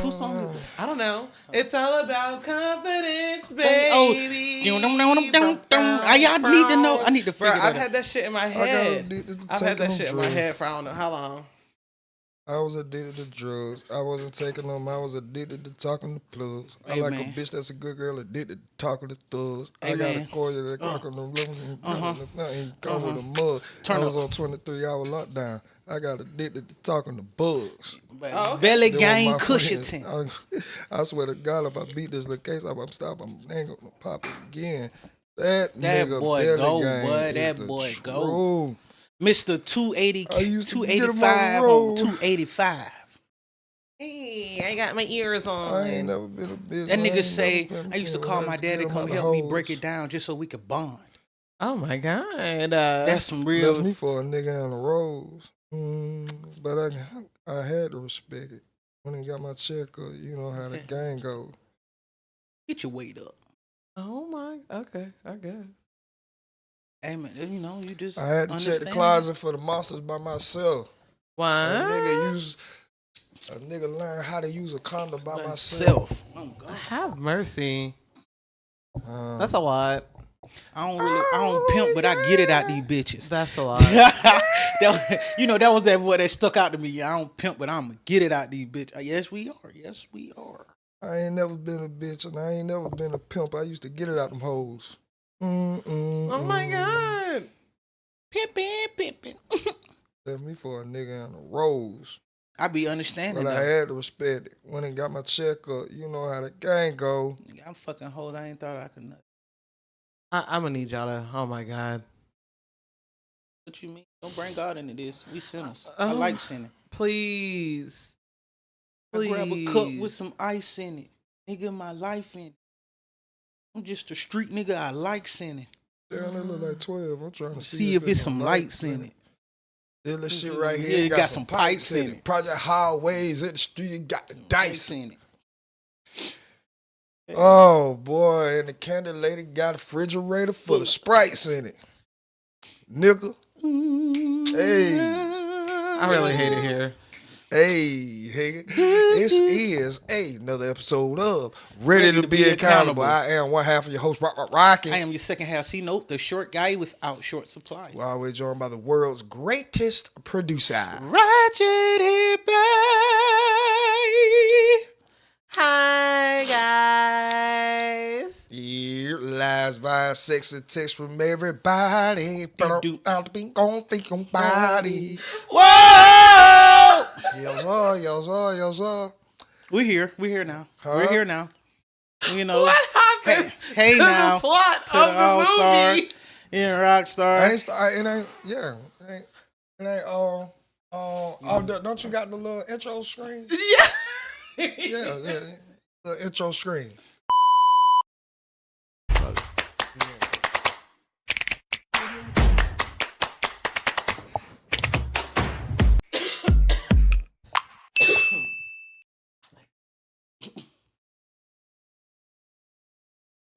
Whose song is it? I don't know. It's all about confidence, baby. I need to know. I need to figure that out. I've had that shit in my head. I've had that shit in my head for I don't know how long. I was addicted to drugs. I wasn't taking them. I was addicted to talking to plugs. I like a bitch that's a good girl addicted to talking to thugs. I got a core that talking to come with a mug. I was on 23-hour lockdown. I got addicted to talking to bugs. Belly gang Cushington. I swear to God, if I beat this little case, I'm stopping. I ain't gonna pop it again. That boy go, boy. That boy go. Mr. 280, 285 on 285. Hey, I got my ears on. I ain't never been a bitch. That nigga say, I used to call my dad to come help me break it down just so we could bond. Oh my God. That's some real. Left me for a nigga on the roads. But I had to respect it. When I got my check up, you know how the gang goes. Get your weight up. Oh my, okay, I guess. Hey man, you know, you just. I had to check the closet for the monsters by myself. Why? A nigga learn how to use a condom by myself. Oh, God. Have mercy. That's a lot. I don't pimp, but I get it out these bitches. That's a lot. that was that boy that stuck out to me. I don't pimp, but I'm gonna get it out these bitches. Yes, we are. Yes, we are. I ain't never been a bitch, and I ain't never been a pimp. I used to get it out them hoes. Oh my God. Pimpin'. Left me for a nigga on the roads. I be understanding. But I had to respect it. When I got my check up, you know how the gang go. I'm fucking hold. I ain't thought I could nut. I'm gonna need y'all to. Oh my God. What you mean? Don't bring God into this. We sinners. I like sinning. Please. I grab a cup with some ice in it. Nigga, my life in it. I'm just a street nigga. I like sinning. Damn, they look like 12. I'm trying to see if it's some lights in it. This little shit right here got some pipes in it. Project Highways in the street, it got the dice in it. Oh boy, and the candy lady got a refrigerator full of Sprites in it. Nigga. Hey. I really hate it here. Hey, this is another episode of Ready to Be Accountable. I am one half of your host, Rocky. I am your second half, C-Note, the short guy without short supply. We're always joined by the world's greatest producer, Ratchet, Hippie. Hi, guys. Yeah, lies via sex and text from everybody. But I'll be gonna think on body. Whoa! Yo, sir. We're here now. Huh? We're here now. You know. What happened? Hey to now. The plot to of the All-Star, movie. In Rockstar. Don't you got the little intro screen? Yeah. yeah. The intro screen.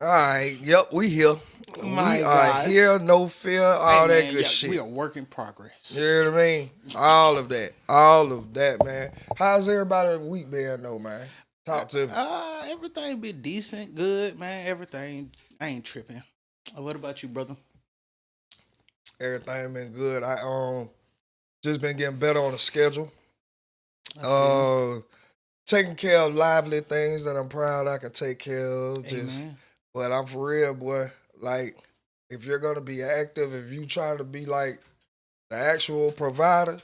All right, yep, we here. We are here, no fear, all that good shit. We are work in progress. You hear what I mean? All of that, man. How's everybody week been though, man? Talk to me. Everything been decent, good, man. Everything, I ain't tripping. What about you, brother? Everything been good. I just been getting better on the schedule. Taking care of lively things that I'm proud I can take care of. But I'm for real, boy. Like, if you're gonna be active, if you try to be like the actual provider,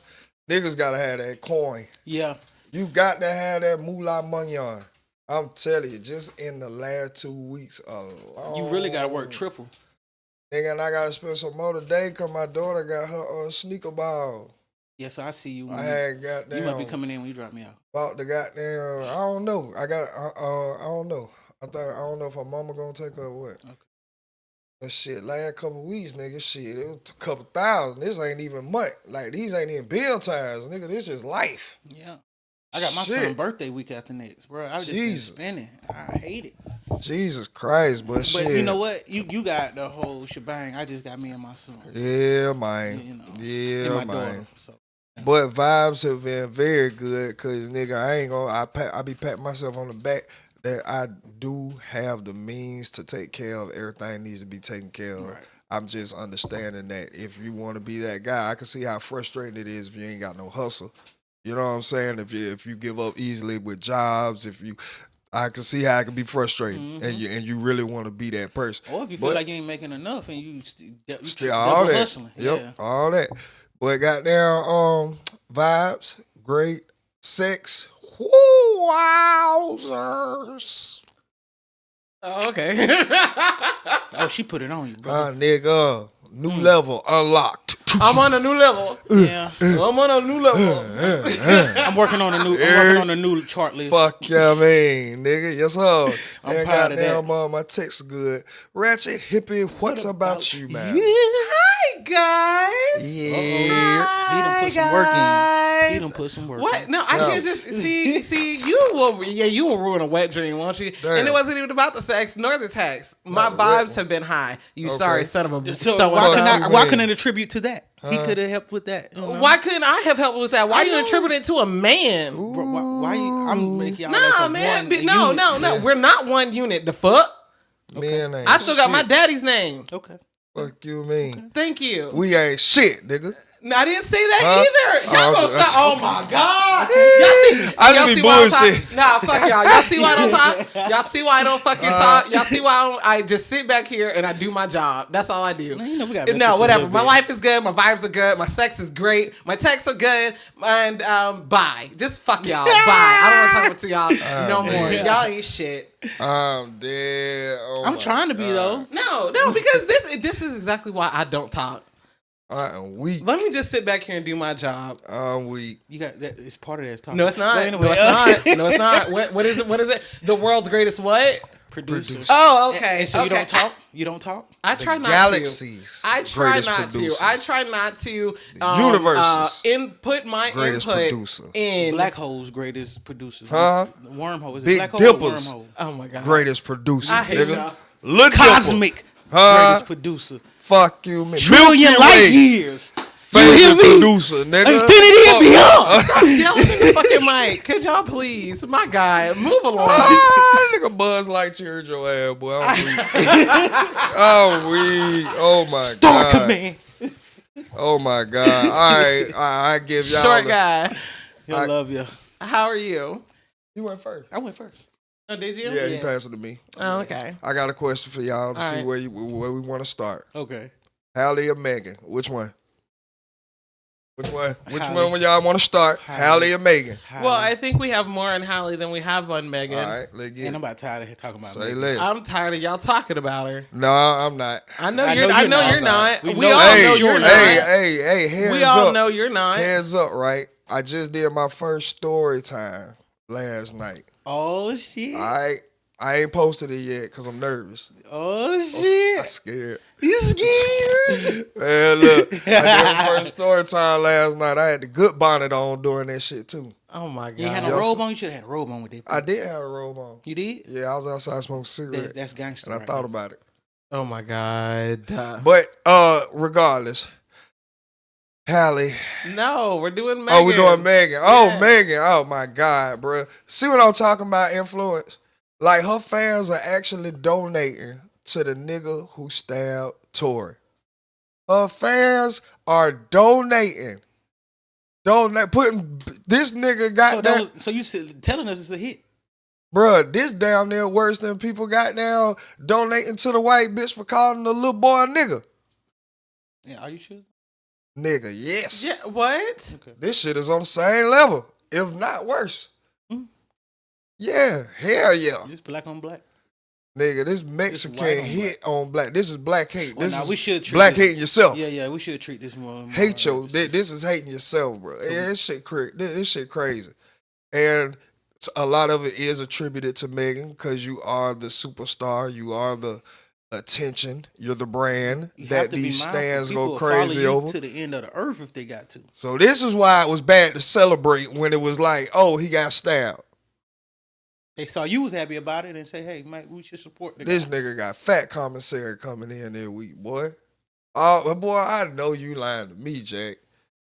niggas gotta have that coin. Yeah. You got to have that moolah money on. I'm telling you, just in the last 2 weeks alone. You really gotta work triple. Nigga, and I gotta spend some more today because my daughter got her sneaker ball. Yeah, so I see you. I had goddamn. You must be coming in when you drop me out. Bought the goddamn. I don't know. I don't know. I don't know if her mama gonna take her or what. Okay. But shit, last couple weeks, nigga, shit, it was a couple thousand. This ain't even much. Like, these ain't even bill times, nigga. This just life. Yeah. I got my son's birthday week after next, bro. I was just been spending. I hate it. Jesus Christ, but shit. But you know what? You got the whole shebang. I just got me and my son. Yeah, man. You know, yeah, and my man. daughter, so But vibes have been very good because, nigga, I be patting myself on the back that I do have the means to take care of everything needs to be taken care of. Right. I'm just understanding that if you want to be that guy, I can see how frustrating it is if you ain't got no hustle. You know what I'm saying? If you give up easily with jobs, I can see how it can be frustrating, and you really want to be that person. Or if you feel like you ain't making enough and you still all that, hustling. Yep, all that. But goddamn, vibes, great, sex, wowzers. Oh, okay. Oh, she put it on you, bro. Nigga, new level unlocked. I'm on a new level. Yeah, I'm on a new level. I'm working on a new chart list. Fuck yeah, man, nigga. Yes, sir. I'm proud of that. My text good. Ratchet, Hippie, what's about you, man? Hi, guys. Yeah. He done put some work in. He done put some work What? in. No, I can't just see. You will ruin a wet dream, won't you? Damn. And it wasn't even about the sex nor the text. My vibes have been high. You sorry son of a bitch. So why couldn't it attribute to that? He could have helped with that. You know? Why couldn't I have helped with that? Why you attribute it to a man? Bro, why you? I'm making y'all. Nah, man. No. We're not one unit. The fuck? Man, ain't I still got my shit. daddy's name. Okay. Fuck you, mean. Thank you. We ain't shit, nigga. No, I didn't say that either. Y'all gonna stop. Oh my god. I just be bullshit. Nah, fuck y'all. Y'all see why I don't talk? Y'all see why I don't fucking talk? Y'all see why I just sit back here and I do my job. That's all I do. No, whatever. My life is good. My vibes are good. My sex is great. My texts are good. And bye. Just fuck y'all. Bye. I don't want to talk to y'all no more. Y'all ain't shit. I'm dead. Oh I'm trying to be though. No, because this is exactly why I don't talk. I am weak. Let me just sit back here and do my job. I'm weak. You got that. It's part of that. Talking. No, it's not. Anyway. No, it's not. No, it's not. What is it? What is it? The world's greatest what? Producer. Oh, okay. And so you don't talk? You don't talk? I try not Galaxies. to. I try Greatest not producers. to. I try not to. Universes. Input my Greatest input producer. in Black hole's greatest producers. Huh? Wormhole. Is it Big black hole dippers. or wormhole? Oh my god. Greatest producer, I hate nigga. y'all. Lil Cosmic. Huh? Greatest producer. Fuck you, man. Trillion Milky light Way. years. Favorite producer, nigga. Infinity and beyond. Stop yelling in the fucking mic. Could y'all please? My guy, move along. Nigga Buzz Lightyear heard your ass, boy. I'm weak. I'm weak. Oh my Star god. Command. Oh my god. All right, I give y'all Short guy. I love you. How are you? You went first. I went first. Oh, did you? Yeah, he passed it to me. Oh, okay. I got a question for y'all to All see right. where we want to start. Okay. Hallie or Megan? Which one? Which one? Which Hallie. one would y'all want to start? Hallie or Megan? Well, I think we have more on Hallie than we have on Megan. All right, let's get And it. I'm about tired of talking about Say me. less. I'm tired of y'all talking about her. No, I'm not. I know I you're. know I you're know not. you're not. We We know all Hey, know you're not. hey, hands We all up. know you're not. Hands up, right? I just did my first story time last night. Oh, shit. I ain't posted it yet because I'm nervous. Oh, I'm shit. scared. You scared? Man, look, I did my first story time last night. I had the good bonnet on doing that shit too. Oh my god. You ain't had no Yes. robe on? You should have had a robe on with that. I did have a robe on. You did? Yeah, I was outside smoking a cigarette. That's gangster. and I thought about it. Oh my god. But regardless, Hallie. No, we're doing Megan. Oh, we're doing Megan. Oh, Yeah. Megan. Oh my God, bro. See what I'm talking about? Influence. Like her fans are actually donating to the nigga who stabbed Tory. Her fans are donating. Putting this nigga got that. So you telling us it's a hit? Bruh, this damn near worse than people got down donating to the white bitch for calling the little boy a nigga. Yeah, are you sure? Nigga, yes. Yeah, what? Okay. This shit is on the same level, if not worse. Hmm. Yeah, hell yeah. It's black on black. Nigga, this white Mexican on hit on black. This is black hate. Well, This we is should treat black this- hating yourself. Yeah, we should treat this more. Hate your. This is hating yourself, bro. Yeah, this shit crazy. And a lot of it is attributed to Megan because you are the superstar. You are the attention. You're the brand You have that to be these mindful. stands People go will crazy follow you over. to the end of the earth if they got to. So this is why it was bad to celebrate when it was like, oh, he got stabbed. They saw you was happy about it and say, "Hey, Mike, we should support the This guy." nigga got fat commissary coming in every week, boy. Oh, boy, I know you lying to me, Jack.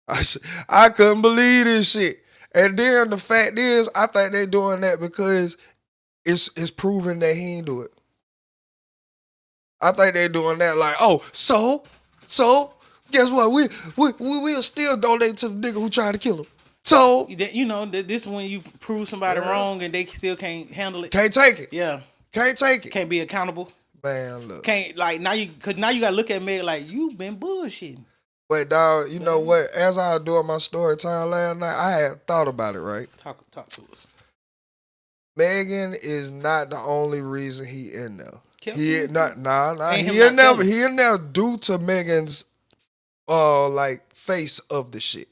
I couldn't believe this shit. And then the fact is, I think they doing that because it's proven that he ain't do it. I think they doing that like, oh, so guess what? We'll still donate to the nigga who tried to kill him. So you know, this is when you prove somebody wrong and they still can't handle it. Can't take it. Yeah. Can't take it. Can't be accountable. Man, look. Can't like now you gotta look at Meg like you been bullshitting. But dog, you know what? As I was doing my story time last night, I had thought about it, right? Talk to us. Megan is not the only reason he in there. He in there due to Megan's like face of the shit.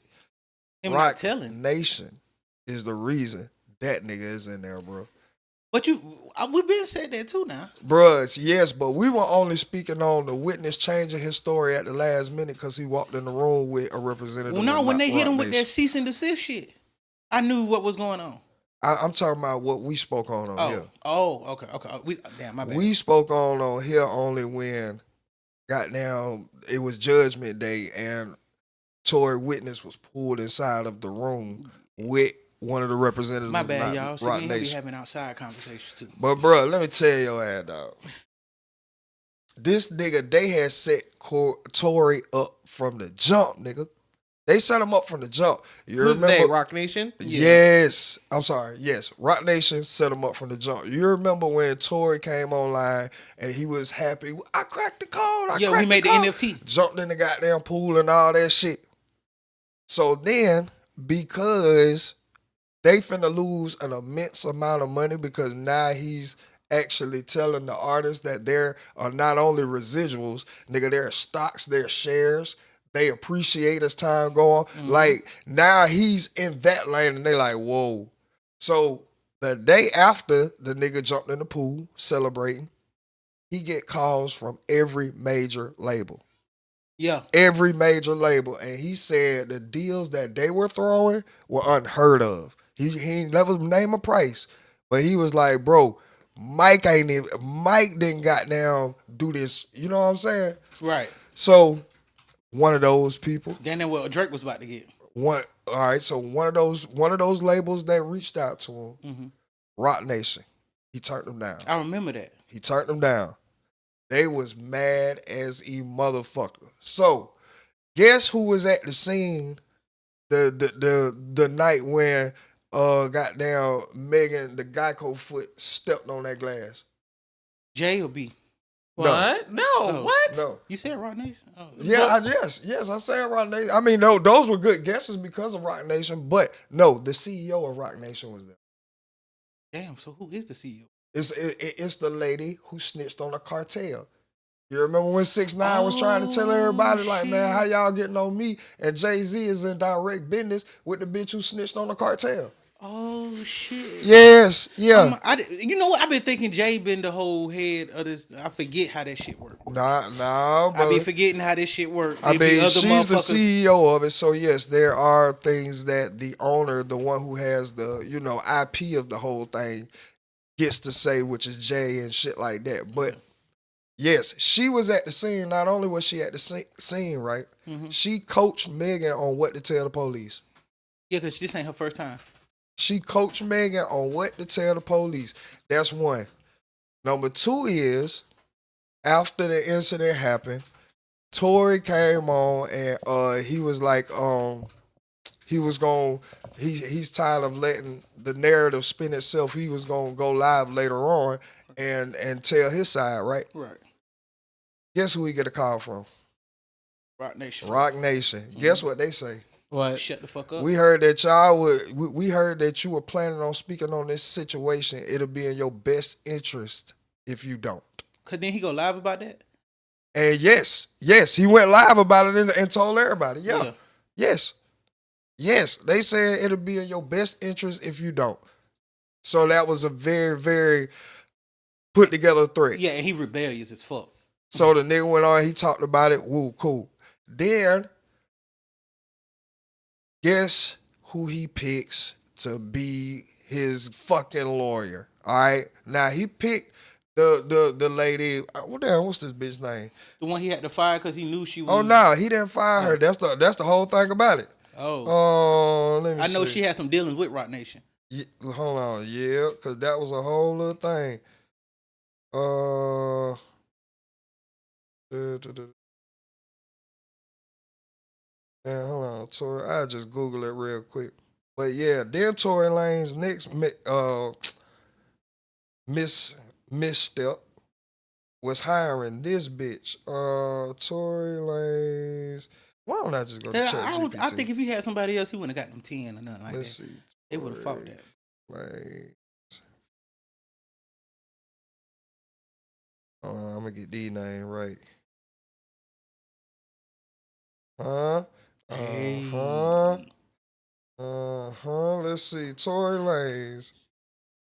Him not telling. Nation is the reason that nigga is in there, bro. But we've been said that too now. Bruh, yes, but we were only speaking on the witness changing his story at the last minute because he walked in the room with a representative. Well, no, when they hit him with that cease and desist shit, I knew what was going on. I'm talking about what we spoke on here. Oh, okay. Damn, my bad. We spoke on here only when, goddamn, it was Judgment Day and Tory witness was pulled inside of the room with one of the representatives. My bad, y'all. So we be having outside conversations too. But bro, let me tell your ass, dog. This nigga, they had set Tory up from the jump, nigga. They set him up from the jump. Who's remember? They? Rock Nation? Yes. I'm sorry. Yes. Rock Nation set him up from the jump. You remember when Tory came online and he was happy? I cracked the code. We made the NFT. Jumped in the goddamn pool and all that shit. So then, because they finna lose an immense amount of money because now he's actually telling the artists that there are not only residuals, nigga, there are stocks, there are shares. They appreciate as time go on. Mm-hmm. Like, now he's in that lane and they like, whoa. So the day after the nigga jumped in the pool celebrating, he get calls from every major label. Yeah. Every major label. And he said the deals that they were throwing were unheard of. He ain't never name a price. But he was like, bro, Mike didn't goddamn do this. You know what I'm saying? Right. So one of those people. Then what Drake was about to get. All right, so one of those labels that reached out to him, mm-hmm. Rock Nation, he turned them down. I remember that. He turned them down. They was mad as a motherfucker. So, guess who was at the scene the night when goddamn Megan, the Geico foot, stepped on that glass? J or B? What? No. What? No. You said Rock Nation? Oh. Yeah, yes, I said Rock Nation. I mean, no, those were good guesses because of Rock Nation, but no, the CEO of Rock Nation was there. Damn, so who is the CEO? It's the lady who snitched on the cartel. You remember when 6ix9ine was trying to tell everybody, like, shit. Man, how y'all getting on me? And Jay-Z is in direct business with the bitch who snitched on the cartel. Oh, shit. Yes, yeah. You know what? I've been thinking Jay been the whole head of this. I forget how that shit work. Nah, bro. I be forgetting how this shit work. I mean, she's the CEO of it, so yes, there are things that the owner, the one who has the, IP of the whole thing, gets to say, which is Jay and shit like that. But yes, she was at the scene. Not only was she at the scene, right? Mm-hmm. She coached Megan on what to tell the police. Yeah, because this ain't her first time. She coached Megan on what to tell the police. That's one. Number two is, after the incident happened, Tory came on and he was like, he's tired of letting the narrative spin itself. He was gonna go live later on and tell his side, right? Right. Guess who he get a call from? Rock Nation. Rock Nation. Mm-hmm. Guess what they say? What? Shut the fuck up. We heard that we heard that you were planning on speaking on this situation. It'll be in your best interest if you don't. Cause then he go live about that? And yes, he went live about it and told everybody. Yeah. Yes. They said it'll be in your best interest if you don't. So that was a very, very put together threat. Yeah, and he rebellious as fuck. So the nigga went on, he talked about it. Woo, cool. Then, guess who he picks to be his fucking lawyer? All right. Now he picked the lady. What's this bitch name? The one he had to fire because he knew she was. Oh no, he didn't fire her. That's the whole thing about it. Oh. Let me I know see. she had some dealings with Rock Nation. Yeah, hold on. Yeah, because that was a whole little thing. Man, hold on. Tory, I'll just Google it real quick. But yeah, then Tory Lanez next misstep was hiring this bitch. Tory Lanez. Why don't I just go to ChatGPT? I think if he had somebody else, he wouldn't have got them 10 or nothing like Let's that. see. They would have fought that. Lanez. I'm gonna get D name right. Let's see. Tory Lanez.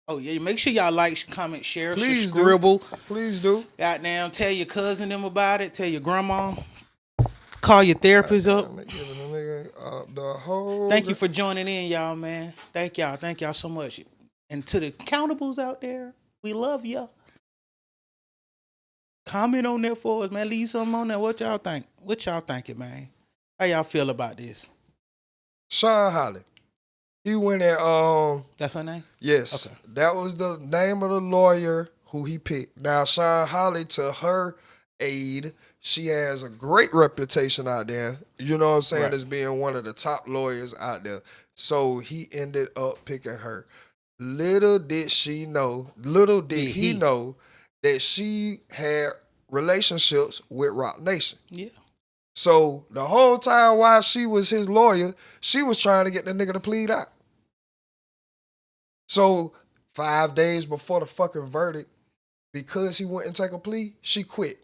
Oh yeah, make sure y'all like, comment, share, Please scribble. Please do. Goddamn, tell your cousin them about it. Tell your grandma. Call your therapist up. Thank you for joining in, y'all, man. Thank y'all so much. And to the countables out there, we love y'all. Comment on that for us, man. Leave something on there. What y'all think? What y'all thinking, man? How y'all feel about this? Sean Holly. He went at That's her name? Yes. Okay. That was the name of the lawyer who he picked. Now Sean Holly, to her aid, she has a great reputation out there. You know what I'm saying? Right. As being one of the top lawyers out there. So he ended up picking her. Little did he know that she had relationships with Rock Nation. Yeah. So the whole time while she was his lawyer, she was trying to get the nigga to plead out. So 5 days before the fucking verdict, because he wouldn't take a plea, she quit.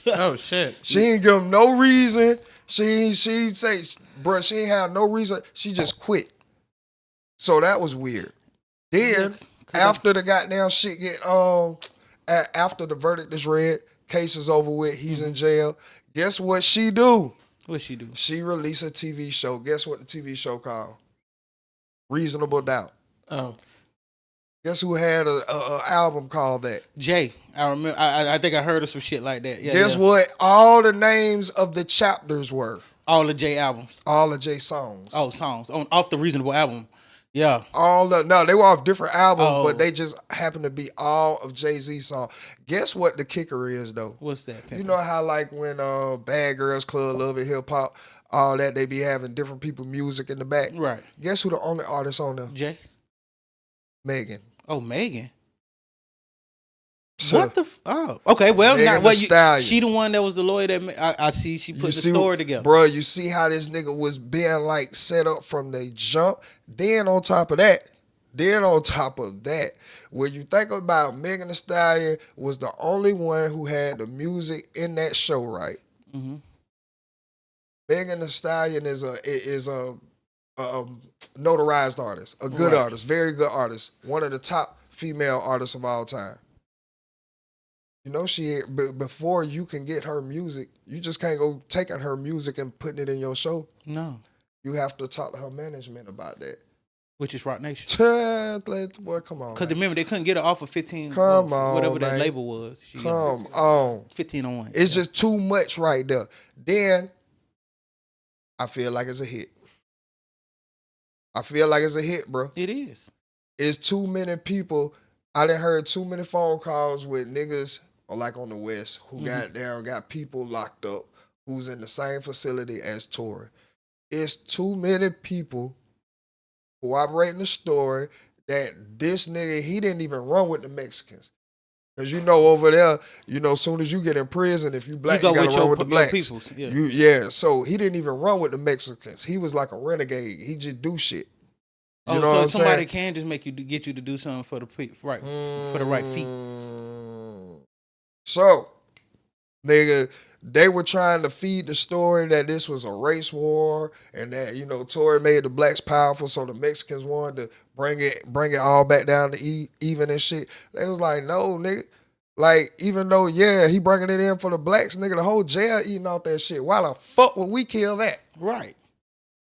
Oh shit. She ain't give him no reason. She say, bro, she ain't have no reason. She just quit. So that was weird. Then after the goddamn shit get after the verdict is read, case is over with, he's in jail. Guess what she do? What she do? She released a TV show. Guess what the TV show called? Reasonable Doubt. Oh. Guess who had a album called that? Jay. I remember. I think I heard of some shit like that. Yeah. Guess what? All the names of the chapters were. All the Jay albums. All the Jay songs. Oh, songs off the Reasonable album. Yeah. They were off different albums, but they just happened to be all of Jay-Z songs. Guess what the kicker is though? What's that? You know how like when Bad Girls Club, Love and Hip Hop, all that, they be having different people music in the back. Right. Guess who the only artist on there? Jay. Megan. Oh, Megan. So, what the? Okay. Well, she the one that was the lawyer that I see. She put the story together, bro. You see how this nigga was being like set up from the jump. Then on top of that, when you think about Megan Thee Stallion was the only one who had the music in that show, right? Mm-hmm. Megan Thee Stallion is a notarized artist, a good artist, very good artist, one of the top female artists of all time. You know, before you can get her music, you just can't go taking her music and putting it in your show. No. You have to talk to her management about that. Which is Rock Nation. Boy, come on. Because remember, they couldn't get her off of 15. Whatever that label was. Come on. 15 on 1. It's just too much right there. Then, I feel like it's a hit. Bro. It is. It's too many people. I done heard too many phone calls with niggas, or like on the West, who got people locked up who's in the same facility as Tory. It's too many people corroborating the story that this nigga, he didn't even run with the Mexicans. Because you know over there, you know, as soon as you get in prison, if you black, you gotta run with the blacks. Yeah. So he didn't even run with the Mexicans. He was like a renegade. He just do shit. You know so somebody can just get you to do something for the right feet. So, nigga, they were trying to feed the story that this was a race war and that, you know, Tory made the blacks powerful, so the Mexicans wanted to bring it all back down to even and shit. They was like, no, nigga. Like, even though, he bringing it in for the blacks, nigga, the whole jail eating off that shit. Why the fuck would we kill that? Right.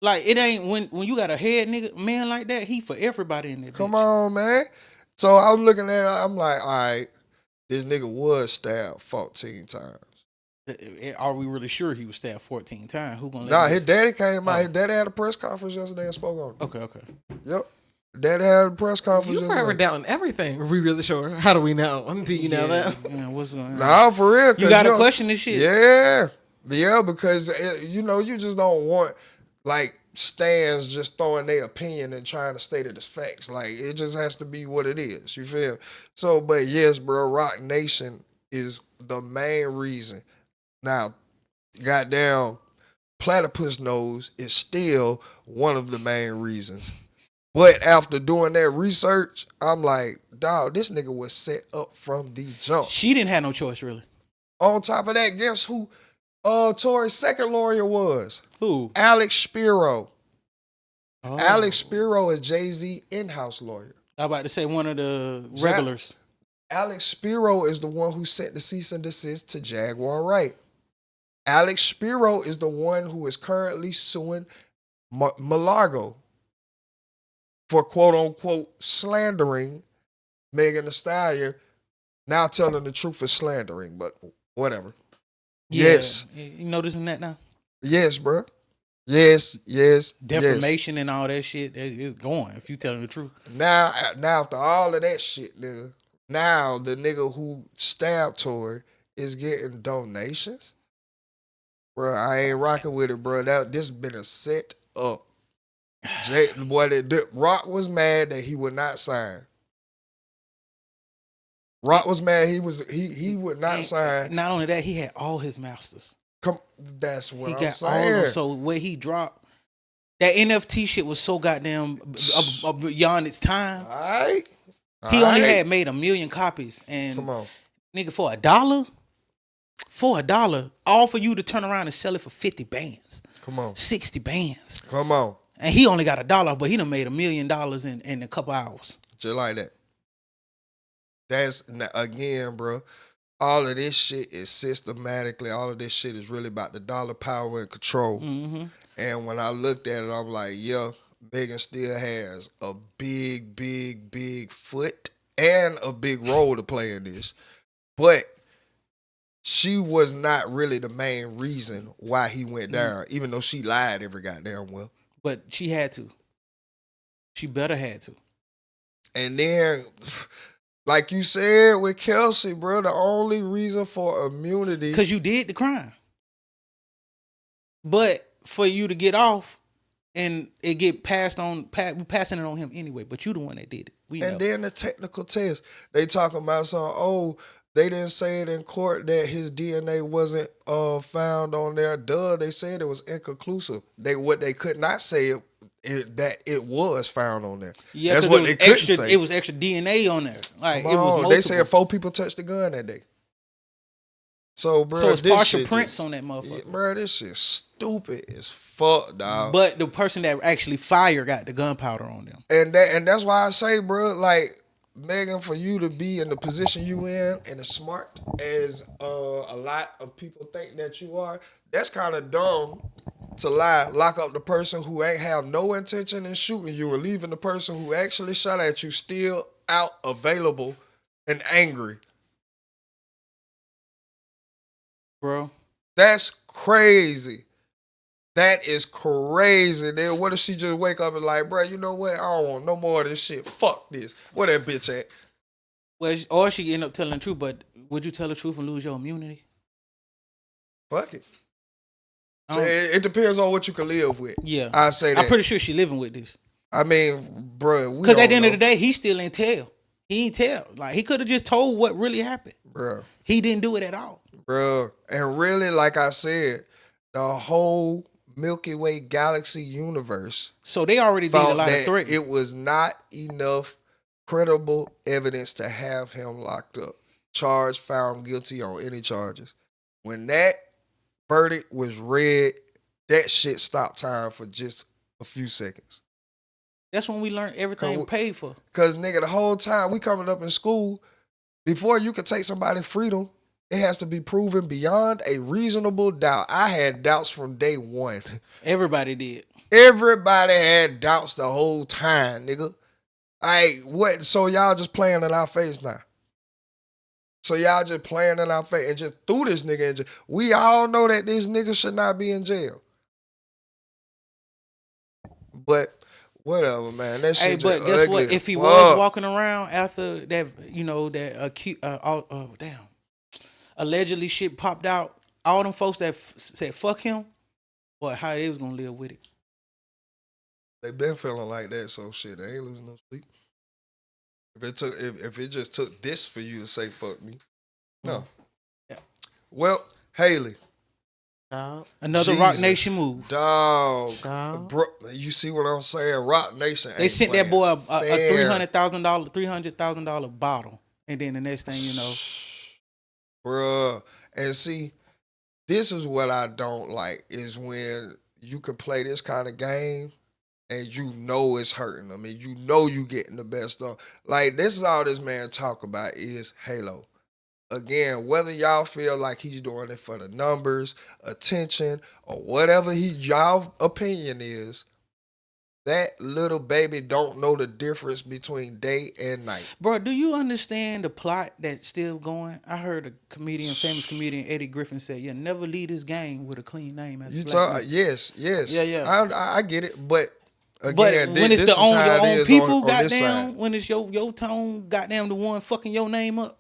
Like, it ain't, when you got a head nigga, man like that, he for everybody in there. Come on, man. So I'm looking at it, I'm like, all right, this nigga was stabbed 14 times. Are we really sure he was stabbed 14 times? Who gonna let Nah, his daddy came out. His daddy had a press conference yesterday and spoke on it. Okay. Yep. Daddy had a press conference You forever doubting everything. Are we really sure? How do we know? Do you know that? Yeah, what's going on? Nah, for real. You gotta question this shit. Yeah, because you just don't want like stands just throwing their opinion and trying to state it as facts. Like it just has to be what it is. You feel? So, but yes, bro, Rock Nation is the main reason. Now, goddamn, platypus nose is still one of the main reasons. But after doing that research, I'm like, dog, this nigga was set up from the jump. She didn't have no choice, really. On top of that, guess who Tory's second lawyer was? Who? Alex Spiro. Oh. Alex Spiro is Jay-Z in-house lawyer. I'm about to say one of the regulars. Alex Spiro is the one who sent the cease and desist to Jaguar Wright. Alex Spiro is the one who is currently suing Malargo for quote-unquote slandering Megan Thee Stallion. Now telling the truth is slandering, but whatever. Yeah. Yes. You noticing that now? Yes, bro. Yes. Defamation and all that shit is going if you telling the truth. Now after all of that shit, nigga, now the nigga who stabbed Tory is getting donations? Bro, I ain't rocking with it, bro. This been a set up. Rock was mad that he would not sign. Rock was mad he would not sign. Not only that, he had all his masters. That's what I'm got saying. All of them. So where he dropped, that NFT shit was so goddamn beyond its time. All right. He only had made 1 million copies, and come on, nigga, for $1, all for you to turn around and sell it for 50 bands. Come on, 60 bands. Come on. And he only got $1, but he done made $1 million in a couple hours. Just like that. That's, again, bro, all of this shit is systematically, all of this shit is really about the dollar, power, and control. Mm-hmm. And when I looked at it, I'm like, yeah, Megan still has a big foot and a big role to play in this. But she was not really the main reason why he went down, even though she lied every goddamn well. But she had to. She better had to. And then, like you said with Kelsey, bro, the only reason for immunity... Because you did the crime. But for you to get off and it get passed on, we're passing it on him anyway, but you the one that did it. Then the technical test. They talking about something, they didn't say it in court that his DNA wasn't found on there. They said it was inconclusive. What they could not say that it was found on there. Yeah, that's what they couldn't say. It was extra DNA on there. Like it was they said 4 people touched the gun that day. So, bro, it's partial prints on that motherfucker. Yeah, bro, this shit stupid as fuck, dog. But the person that actually fired got the gunpowder on them. And that's why I say, bro, like, Megan, for you to be in the position you in and as smart as a lot of people think that you are, that's kind of dumb to lock up the person who ain't have no intention in shooting you and leaving the person who actually shot at you still out, available, and angry. Bro. That's crazy. That is crazy. Then what if she just wake up and like, bro, you know what? I don't want no more of this shit. Fuck this. Where that bitch at? Well, or she end up telling the truth, but would you tell the truth and lose your immunity? Fuck it. So it depends on what you can live with. Yeah. I say that. I'm pretty sure she living with this. I mean, bro, because at the end of the day, he still ain't tell. He ain't tell. Like, he could have just told what really happened. Bro. He didn't do it at all. Bro. And really, like I said, the whole Milky Way galaxy universe. So they already did a lot of threats. It was not enough credible evidence to have him locked up, charged, found guilty on any charges. When that verdict was read, that shit stopped time for just a few seconds. That's when we learned everything we paid for. Because, nigga, the whole time we coming up in school, before you could take somebody's freedom, it has to be proven beyond a reasonable doubt. I had doubts from day one. Everybody did. Everybody had doubts the whole time, nigga. What? So y'all just playing in our face now? So y'all just playing in our face and just threw this nigga in jail. We all know that this nigga should not be in jail. But whatever, man. That shit. Hey, but just guess ugly. what? If he was walking around after that, allegedly shit popped out, all them folks that said fuck him, boy, how they was gonna live with it? They been feeling like that, so shit, they ain't losing no sleep. If it just took this for you to say fuck me, no. Yeah. Well, Haley. Another Rock Nation move. Dog. Bro, you see what I'm saying? Rock Nation. They sent that boy a $300,000 bottle. And then the next thing you know. Bruh. And see, this is what I don't like, is when you can play this kind of game and you know it's hurting them and you know you getting the best of. Like, this is all this man talk about is Halo. Again, whether y'all feel like he's doing it for the numbers, attention, or whatever y'all opinion is, that little baby don't know the difference between day and night. Bro, do you understand the plot that's still going? I heard a famous comedian, Eddie Griffin, said, "You never leave this game with a clean name." As yes. Yeah. I get it, but again, but when it's your own people, goddamn, when it's your tone, goddamn, the one fucking your name up.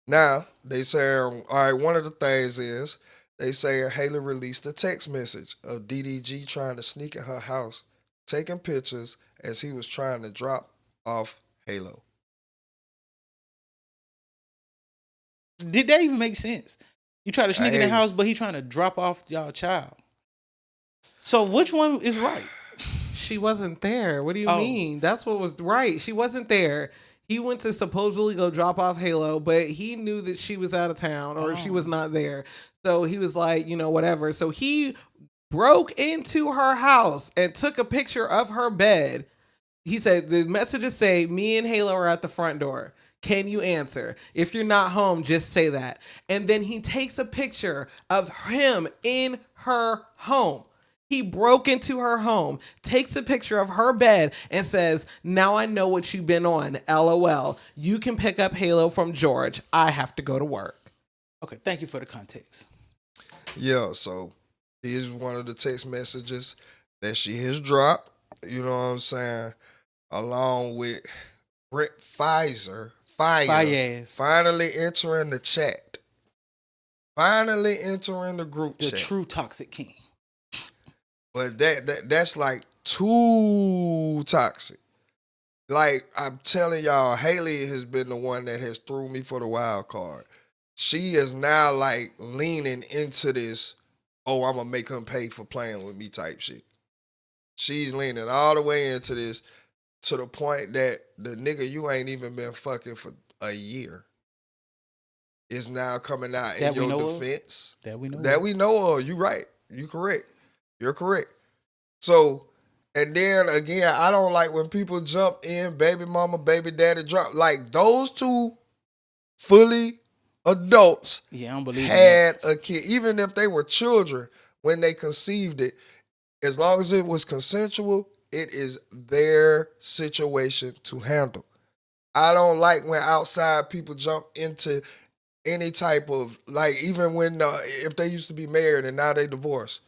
Now, they say, all right, one of the things is, they say Haley released a text message of DDG trying to sneak in her house, taking pictures as he was trying to drop off Halo. Did that even make sense? You try to sneak in the house, but he trying to drop off y'all child. So which one is right? She wasn't there. What do you mean? That's what was right. She wasn't there. He went to supposedly go drop off Halo, but he knew that she was out of town or she was not there. So he was like, whatever. So he broke into her house and took a picture of her bed. He said, the messages say, "Me and Halo are at the front door. Can you answer? If you're not home, just say that." And then he takes a picture of him in her home. He broke into her home, takes a picture of her bed, and says, "Now I know what you've been on. LOL. You can pick up Halo from George. I have to go to work." Okay, thank you for the context. Yeah, so this is one of the text messages that she has dropped. You know what I'm saying? Along with Brett Fire finally entering the chat. Finally entering the group chat. The true toxic king. But that's like too toxic. Like, I'm telling y'all, Haley has been the one that has threw me for the wild card. She is now like leaning into this, I'm gonna make him pay for playing with me type shit. She's leaning all the way into this to the point that the nigga you ain't even been fucking for a year is now coming out in your defense. That we know of. You right. You correct. You're correct. So, and then again, I don't like when people jump in, baby mama, baby daddy drop. Like, those two fully adults had a kid. Even if they were children when they conceived it, as long as it was consensual, it is their situation to handle. I don't like when outside people jump into any type of, like, even when, if they used to be married and now they divorced.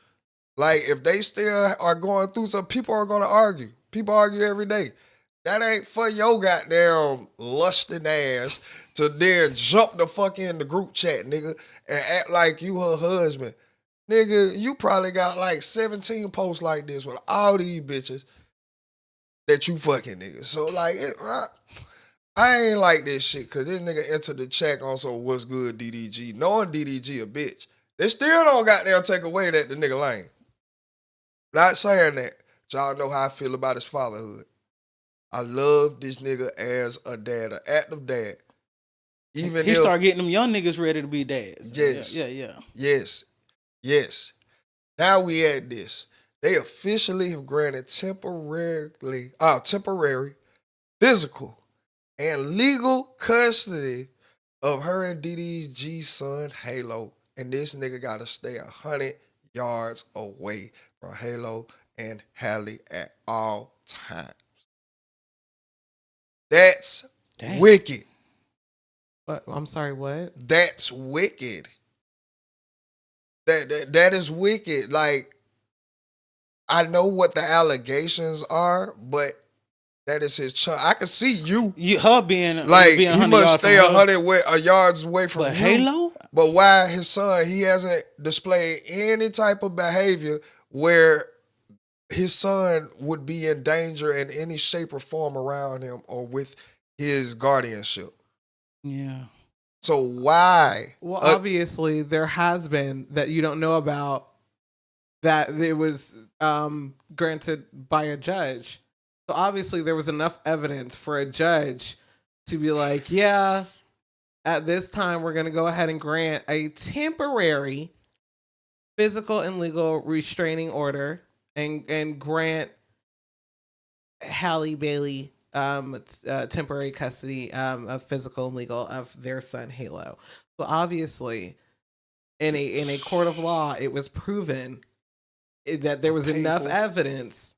Like, if they still are going through some, people are going to argue. People argue every day. That ain't for your goddamn lusting ass to then jump the fuck in the group chat, nigga, and act like you her husband. Nigga, you probably got like 17 posts like this with all these bitches that you fucking, nigga. So, like, I ain't like this shit, because this nigga entered the chat on some "What's good, DDG?" Knowing DDG a bitch. They still don't goddamn take away that the nigga lame. Not saying that. Y'all know how I feel about his fatherhood. I love this nigga as a dad, an active dad. Even he start getting them young niggas ready to be dads. Yes. Yeah. Yes. Now we at this. They officially have granted temporary physical and legal custody of her and DDG's son, Halo. And this nigga got to stay 100 yards away from Halo and Halle at all times. That's wicked. What? I'm sorry, what? That's wicked. That is wicked. Like, I know what the allegations are, but that is his child. I can see her being like being he must stay 100 yards away from but you. Halo. But why his son? He hasn't displayed any type of behavior where his son would be in danger in any shape or form around him or with his guardianship. Yeah. So why? Well, obviously there has been that you don't know about that it was granted by a judge. So obviously there was enough evidence for a judge to be like, yeah, at this time we're going to go ahead and grant a temporary physical and legal restraining order and grant Halle Baily temporary custody of physical and legal of their son Halo. So obviously in a court of law it was proven that there was enough evidence.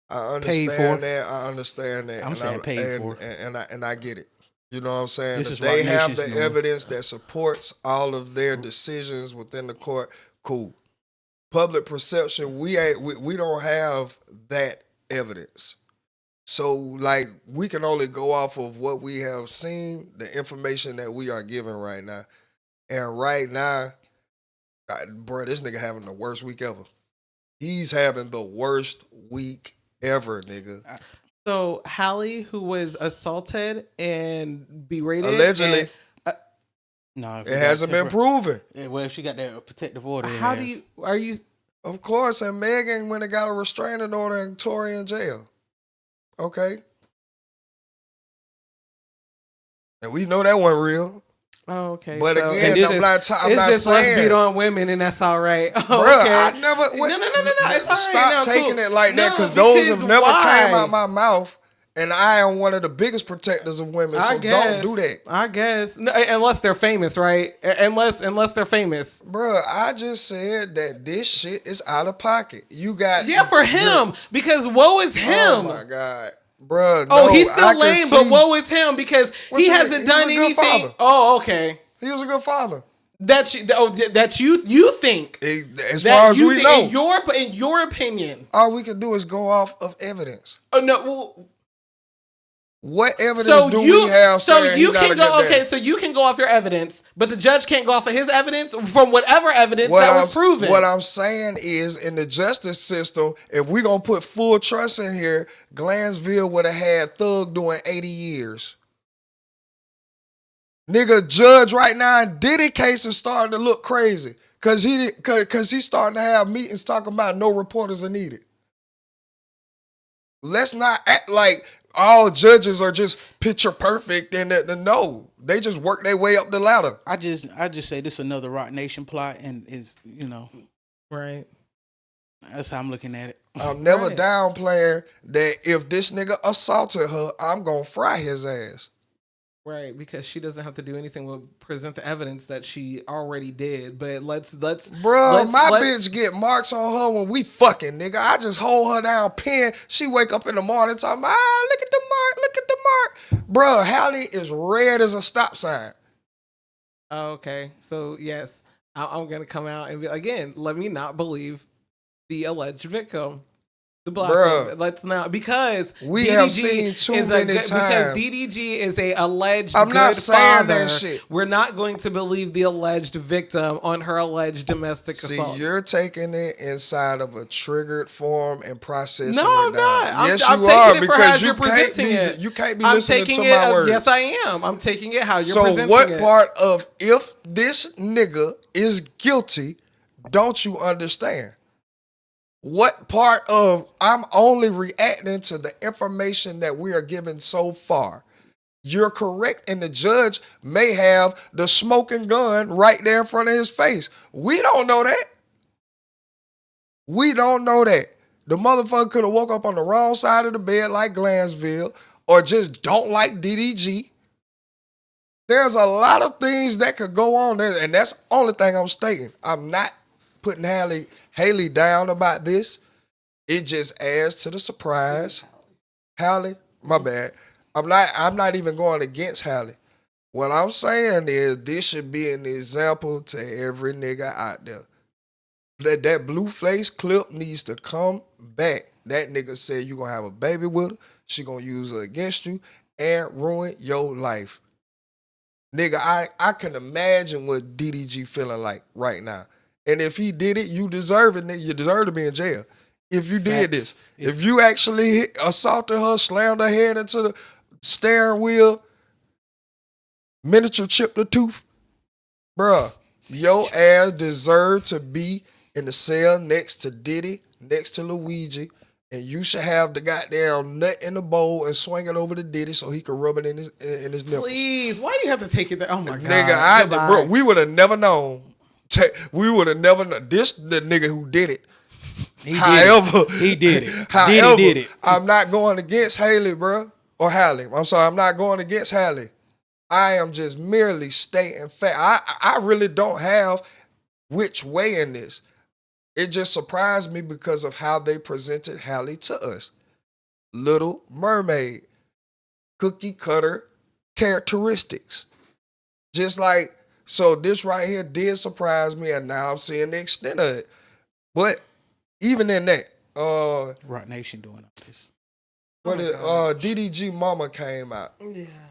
I understand that. I understand that. I'm saying paid for. And I get it. You know what I'm saying? This if is they Roc have Nation, the evidence that supports all of their decisions within the court, cool. Public perception, we don't have that evidence. So, like, we can only go off of what we have seen, the information that we are given right now. And right now, bro, this nigga having the worst week ever. He's having the worst week ever, nigga. So Halle, who was assaulted and berated, allegedly, no, it hasn't been proven. Yeah, well, she got that protective order. How do you? Are you? Of course, and Megan went and got a restraining order and Tory in jail. Okay, and we know that wasn't real. Oh, okay. But so again, I'm not saying. Let's beat on women and that's all right. Oh, bruh, okay. I never. No. It's all stop right. taking it like that because those have never came out my mouth, and I am one of the biggest protectors of women. So don't do that. I guess no, unless they're famous, right? Unless they're famous, bruh. I just said that this shit is out of pocket. You got for him because woe is him. Oh my god. Bruh, no, he's still lame, but woe is him because he hasn't done anything. Father. Oh, okay. He was a good father. That you think. As far as we know. In your opinion. All we can do is go off of evidence. Oh, no. Well, what evidence do we have? So you can go. Okay, so you can go off your evidence, but the judge can't go off of his evidence from whatever evidence was proven. What I'm saying is, in the justice system, if we're gonna put full trust in here, Glansville would have had Thug doing 80 years. Nigga, judge right now, Diddy case is starting to look crazy because he's starting to have meetings talking about no reporters are needed. Let's not act like all judges are just picture perfect and no, they just work their way up the ladder. I just say this is another Roc Nation plot and is right. That's how I'm looking at it. I'm never downplaying that if this nigga assaulted her, I'm gonna fry his ass. Right, because she doesn't have to do anything but present the evidence that she already did. But let's bitch get marks on her when we fucking, nigga. I just hold her down, pin. She wake up in the morning talking about, look at the mark. Bruh, Halle is red as a stop sign. Okay, so yes, I'm gonna come out and again, let me not believe the alleged victim. The black woman. Let's not, because we DDG have seen too many times. Because DDG is a alleged I'm not good saying father. that shit. We're not going to believe the alleged victim on her alleged domestic assault. See, you're taking it inside of a triggered form and processing it. No, I'm not. Yes, I'm you are, because you can't be listening to my words. Yes, I am. I'm taking it how you're presenting it. So what part of if this nigga is guilty don't you understand? What part of I'm only reacting to the information that we are given so far? You're correct, and the judge may have the smoking gun right there in front of his face. We don't know that. We don't know that. The motherfucker could have woke up on the wrong side of the bed like Glansville or just don't like DDG. There's a lot of things that could go on there, and that's the only thing I'm stating. I'm not putting Haley down about this. It just adds to the surprise. Halle, my bad. I'm not even going against Halle. What I'm saying is this should be an example to every nigga out there. That Blueface clip needs to come back. That nigga said you gonna have a baby with her, she gonna use her against you and ruin your life. Nigga, I can imagine what DDG feeling like right now. And if he did it, you deserve it, nigga. You deserve to be in jail. If you did this. If you actually assaulted her, slammed her head into the steering wheel, miniature chipped her tooth, bruh, your ass deserved to be in the cell next to Diddy, next to Luigi, and you should have the goddamn nut in the bowl and swing it over to Diddy so he could rub it in his nipples. Please, why do you have to take it there? Oh my god, nigga, bro, we would have never known. We would have never known. This the nigga who did it. He did it. However, did it. I'm not going against Haley, bro, or Halle. I'm sorry, I'm not going against Halle. I am just merely stating fact. I really don't have which way in this. It just surprised me because of how they presented Halle to us. Little Mermaid, cookie cutter characteristics. Just like, so this right here did surprise me, and now I'm seeing the extent of it. But even in that, Rock Nation doing all this. DDG mama came out,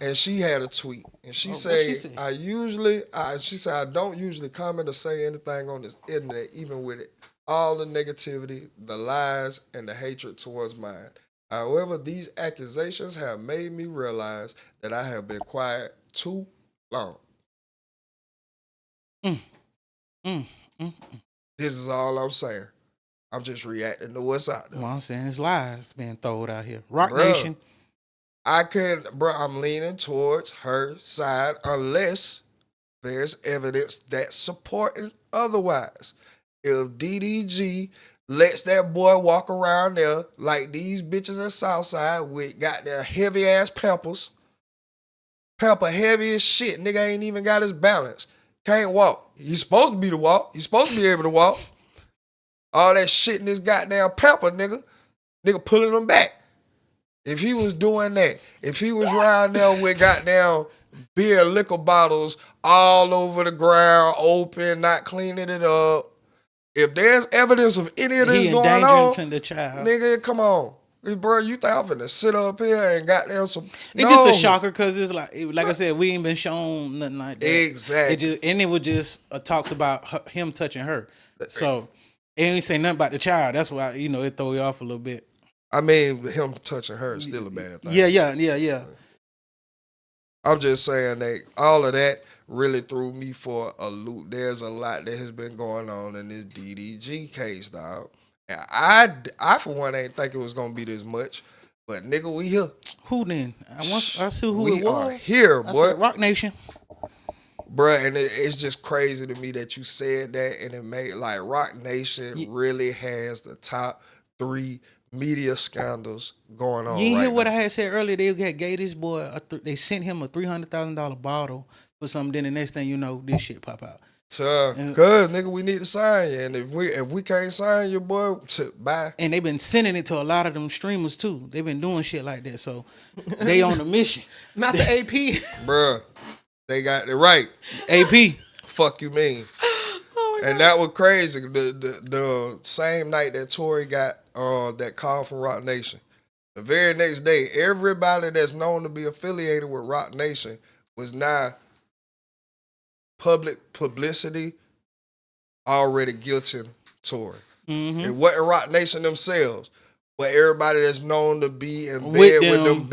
and she had a tweet, and she said, she said, I don't usually comment or say anything on this internet, even with it. All the negativity, the lies, and the hatred towards mine. However, these accusations have made me realize that I have been quiet too long. This is all I'm saying. I'm just reacting to what's out there. Well, I'm saying it's lies being thrown out here. Rock Nation. I'm leaning towards her side unless there's evidence that's supporting otherwise. If DDG lets that boy walk around there like these bitches at Southside with got their heavy ass pampers, pamper heavy as shit, nigga ain't even got his balance, can't walk. He's supposed to be to walk. He's supposed to be able to walk. All that shit in this goddamn pamper, nigga pulling him back. If he was doing that, if he was around there with goddamn beer liquor bottles all over the ground, open, not cleaning it up. If there's evidence of any of this going on, the child. Nigga, come on. Bro, you think I'm finna sit up here and goddamn some... It's just a shocker because it's like I said, we ain't been shown nothing like that. Exactly. It was just talks about him touching her. So, it ain't say nothing about the child. That's why, it throw you off a little bit. I mean, him touching her is still a bad thing. Yeah. I'm just saying that all of that really threw me for a loop. There's a lot that has been going on in this DDG case, dog. And I for one ain't think it was gonna be this much, but nigga, we here. Who then? I see who we it was. are here, boy. Rock Nation. Bruh, and it's just crazy to me that you said that, and it made like Rock Nation really has the top 3 media scandals going on. You hear what I had said earlier? They gave this boy they sent him a $300,000 bottle for something. Then the next thing you know, this shit pop out. Cause nigga, we need to sign you, and if we can't sign you, boy, bye. And they've been sending it to a lot of them streamers too. They've been doing shit like that, so they on a mission. Not the AP, bruh. They got it right. AP, fuck you mean? And that was crazy. The same night that Tory got that call from Rock Nation, the very next day, everybody that's known to be affiliated with Rock Nation was now public publicity already guilting Tory. Mm-hmm. It wasn't Rock Nation themselves, but everybody that's known to be in bed with them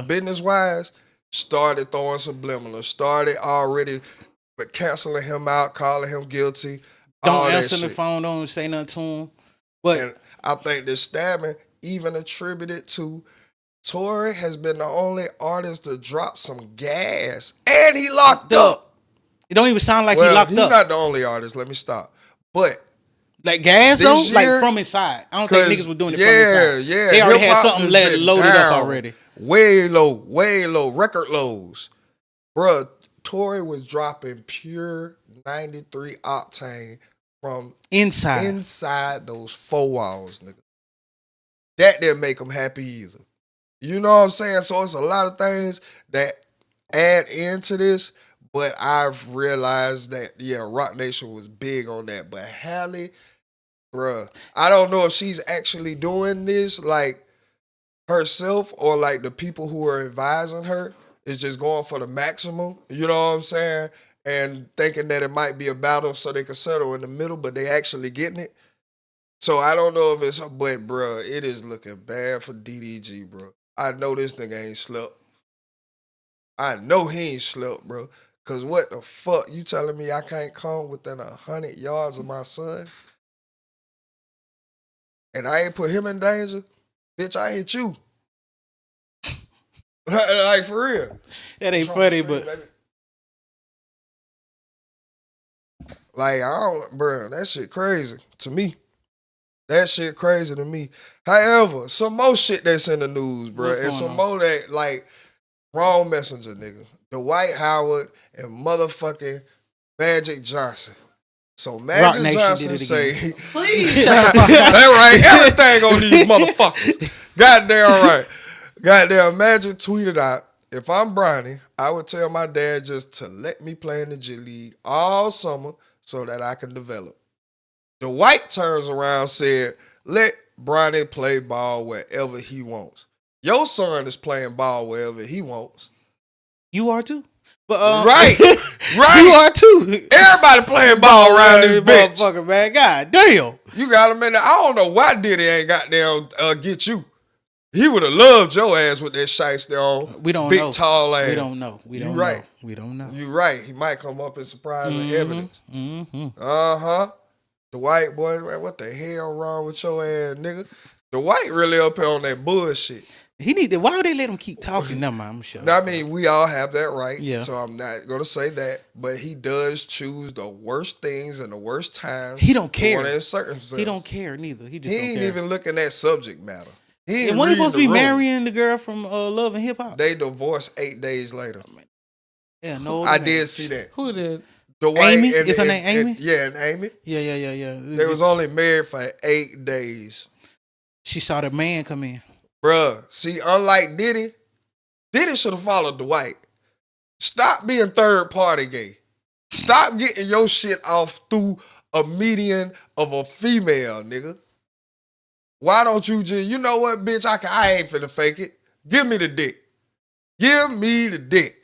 business wise started throwing subliminals, started already canceling him out, calling him guilty. Don't answer the phone, don't say nothing to him. And I think this stabbing even attributed to Tory has been the only artist to drop some gas, and he locked up. It don't even sound like he locked up. He's not the only artist. Let me stop. But like gas though, like from inside. I don't think niggas were doing it from inside. Yeah, they already had something loaded up already. Way low, record lows. Bruh, Tory was dropping pure 93 octane from inside those 4 walls, nigga. That didn't make him happy either. You know what I'm saying? So it's a lot of things that add into this, but I've realized that, Rock Nation was big on that. But Halle, bruh, I don't know if she's actually doing this like herself or like the people who are advising her is just going for the maximum. You know what I'm saying? And thinking that it might be a battle so they can settle in the middle, but they actually getting it. So I don't know if it's, but bruh, it is looking bad for DDG, bro. I know this nigga ain't slept. I know he ain't slept, bro. Cause what the fuck? You telling me I can't come within 100 yards of my son? And I ain't put him in danger? Bitch, I hit you. Like, for real. That ain't funny, but... Baby. Like, I don't, bro, that shit crazy to me. That shit crazy to me. However, some more shit that's in the news, bro. And some more that, like, wrong messenger, nigga. Dwight Howard and motherfucking Magic Johnson. So Magic Johnson say, please shut the fuck up. That right. Everything on these motherfuckers. Goddamn right. Goddamn Magic tweeted out, if I'm Bronny, I would tell my dad just to let me play in the G League all summer so that I can develop. Dwight turns around and said, let Bronny play ball wherever he wants. Your son is playing ball wherever he wants. You are too. But right. You are too. Everybody playing ball around this bitch. Motherfucker, man. God damn. You got him in there. I don't know why Diddy ain't got down get you. He would have loved your ass with that shiesty on. We don't big, know. Big, tall ass. We don't know. We don't know. Right. We don't know. You right. He might come up and surprising evidence. Mm-hmm. Uh-huh. The white boy, what the hell wrong with your ass, nigga? The white really up here on that bullshit. Why would they let him keep talking? Never mind, I'm sure. I mean, we all have that right. Yeah. So I'm not gonna say that. But he does choose the worst things and the worst times. He don't care. He don't care neither. He ain't even looking at subject matter. And when he supposed to be marrying the girl from Love and Hip Hop? They divorced 8 days later. Yeah, no. I did see that. Who did? Dwight Amy? Is her name Amy? And Amy. Yeah. They was only married for 8 days. She saw the man come in. Bruh, see, unlike Diddy should have followed Dwight. Stop being third party gay. Stop getting your shit off through a median of a female, nigga. Why don't you just, you know what, bitch, I ain't finna fake it. Give me the dick. Give me the dick.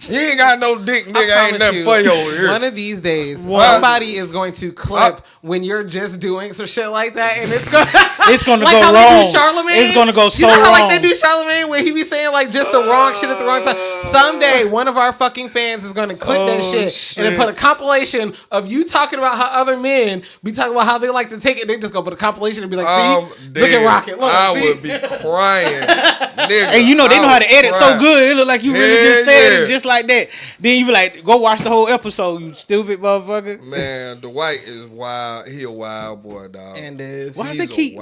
You ain't got no dick, nigga. Ain't nothing for you over here. One of these days, somebody is going to clip when you're just doing some shit like that, and it's gonna like go wrong. Charlemagne, it's gonna go so you know how, wrong. like they do Charlemagne when he be saying like just the wrong shit at the wrong time. Someday, one of our fucking fans is gonna clip that shit and then put a compilation of you talking about how other men be talking about how they like to take it. They just gonna put a compilation and be like, see, look at Rocket. Look, would be crying, nigga. And you know they know how to edit so good. It look like you really just said it just like that. Then you be like, go watch the whole episode, you stupid motherfucker. Man, Dwight is wild. He a wild boy, dog. And why they keep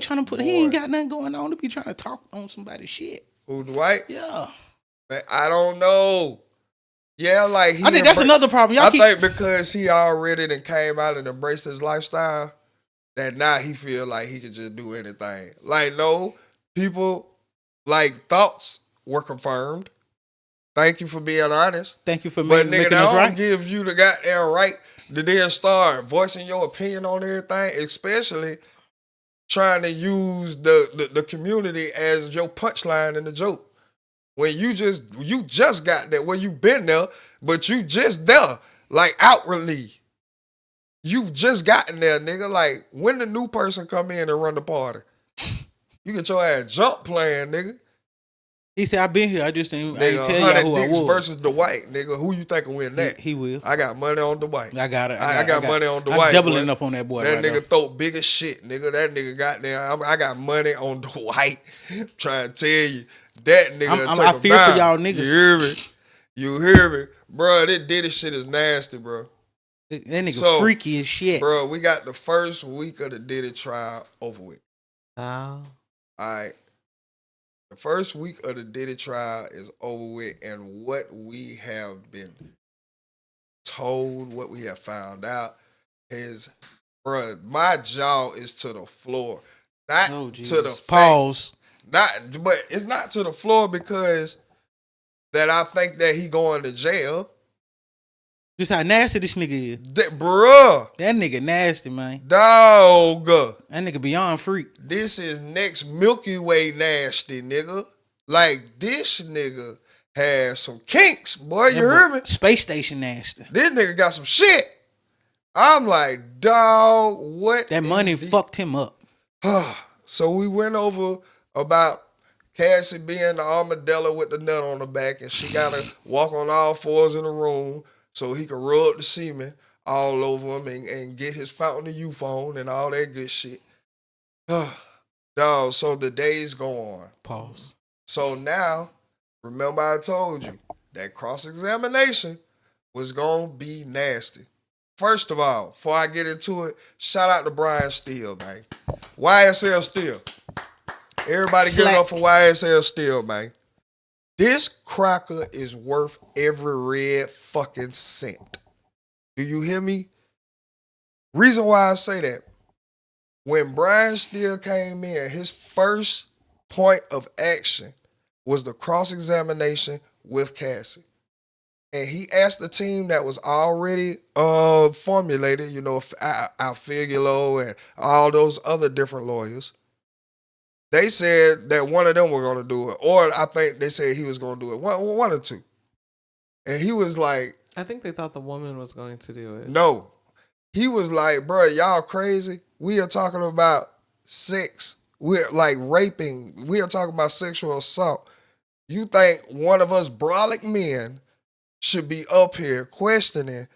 trying to put? Boy. He ain't got nothing going on to be trying to talk on somebody's shit. Who, Dwight? Yeah. Man, I don't know. Yeah, like I think that's another problem. I think because he already done came out and embraced his lifestyle, that now he feel like he can just do anything. Like, no, people like thoughts were confirmed. Thank you for being honest. Thank you for making us right. But nigga, I don't give you the goddamn right to then start voicing your opinion on everything, especially trying to use the community as your punchline in the joke. When you just got there, well, you been there, but you just there, like outwardly. You've just gotten there, nigga. Like, when the new person come in and run the party, you get your ass jump playing, nigga. He said, I've been here. I just didn't tell y'all who I was. Versus Dwight, nigga. Who you think will win that? He will. I got money on Dwight. I got it. I got money on Dwight. I'm doubling up on that boy. That nigga throw big as shit, nigga. That nigga got there. I got money on Dwight. I'm trying to tell you. That nigga I fear for y'all niggas. You hear me? You hear me? Bro, that Diddy shit is nasty, bro. That nigga freaky as shit. Bro, we got the first week of the Diddy trial over with. Oh. All right. The first week of the Diddy trial is over with, and what we have been told, what we have found out is, bro, my jaw is to the floor. Not to the pause. But it's not to the floor because that I think that he going to jail. Just how nasty this nigga is. Bruh. That nigga nasty, man. Dog. That nigga beyond freak. This is next Milky Way nasty, nigga. Like, this nigga has some kinks, boy. You heard me? Space station nasty. This nigga got some shit. I'm like, dog, what? That money fucked him up. So we went over about Cassie being the armadillo with the nut on the back, and she gotta walk on all fours in the room so he can rub the semen all over him and get his fountain of youth on and all that good shit. Dog, so the days go on. Pause. So now, remember I told you that cross-examination was gonna be nasty. First of all, before I get into it, shout out to Brian Steele, man. YSL Steele. Everybody give it up for YSL Steele, man. This cracker is worth every red fucking cent. Do you hear me? Reason why I say that, when Brian Steele came in, his first point of action was the cross-examination with Cassie. And he asked the team that was already formulated, you know, Alfigulo and all those other different lawyers. They said that one of them were going to do it. Or I think they said he was going to do it. One or two. And he was like... I think they thought the woman was going to do it. No. He was like, bro, y'all crazy. We are talking about sex. We're like raping. We are talking about sexual assault. You think one of us brolic men should be up here questioning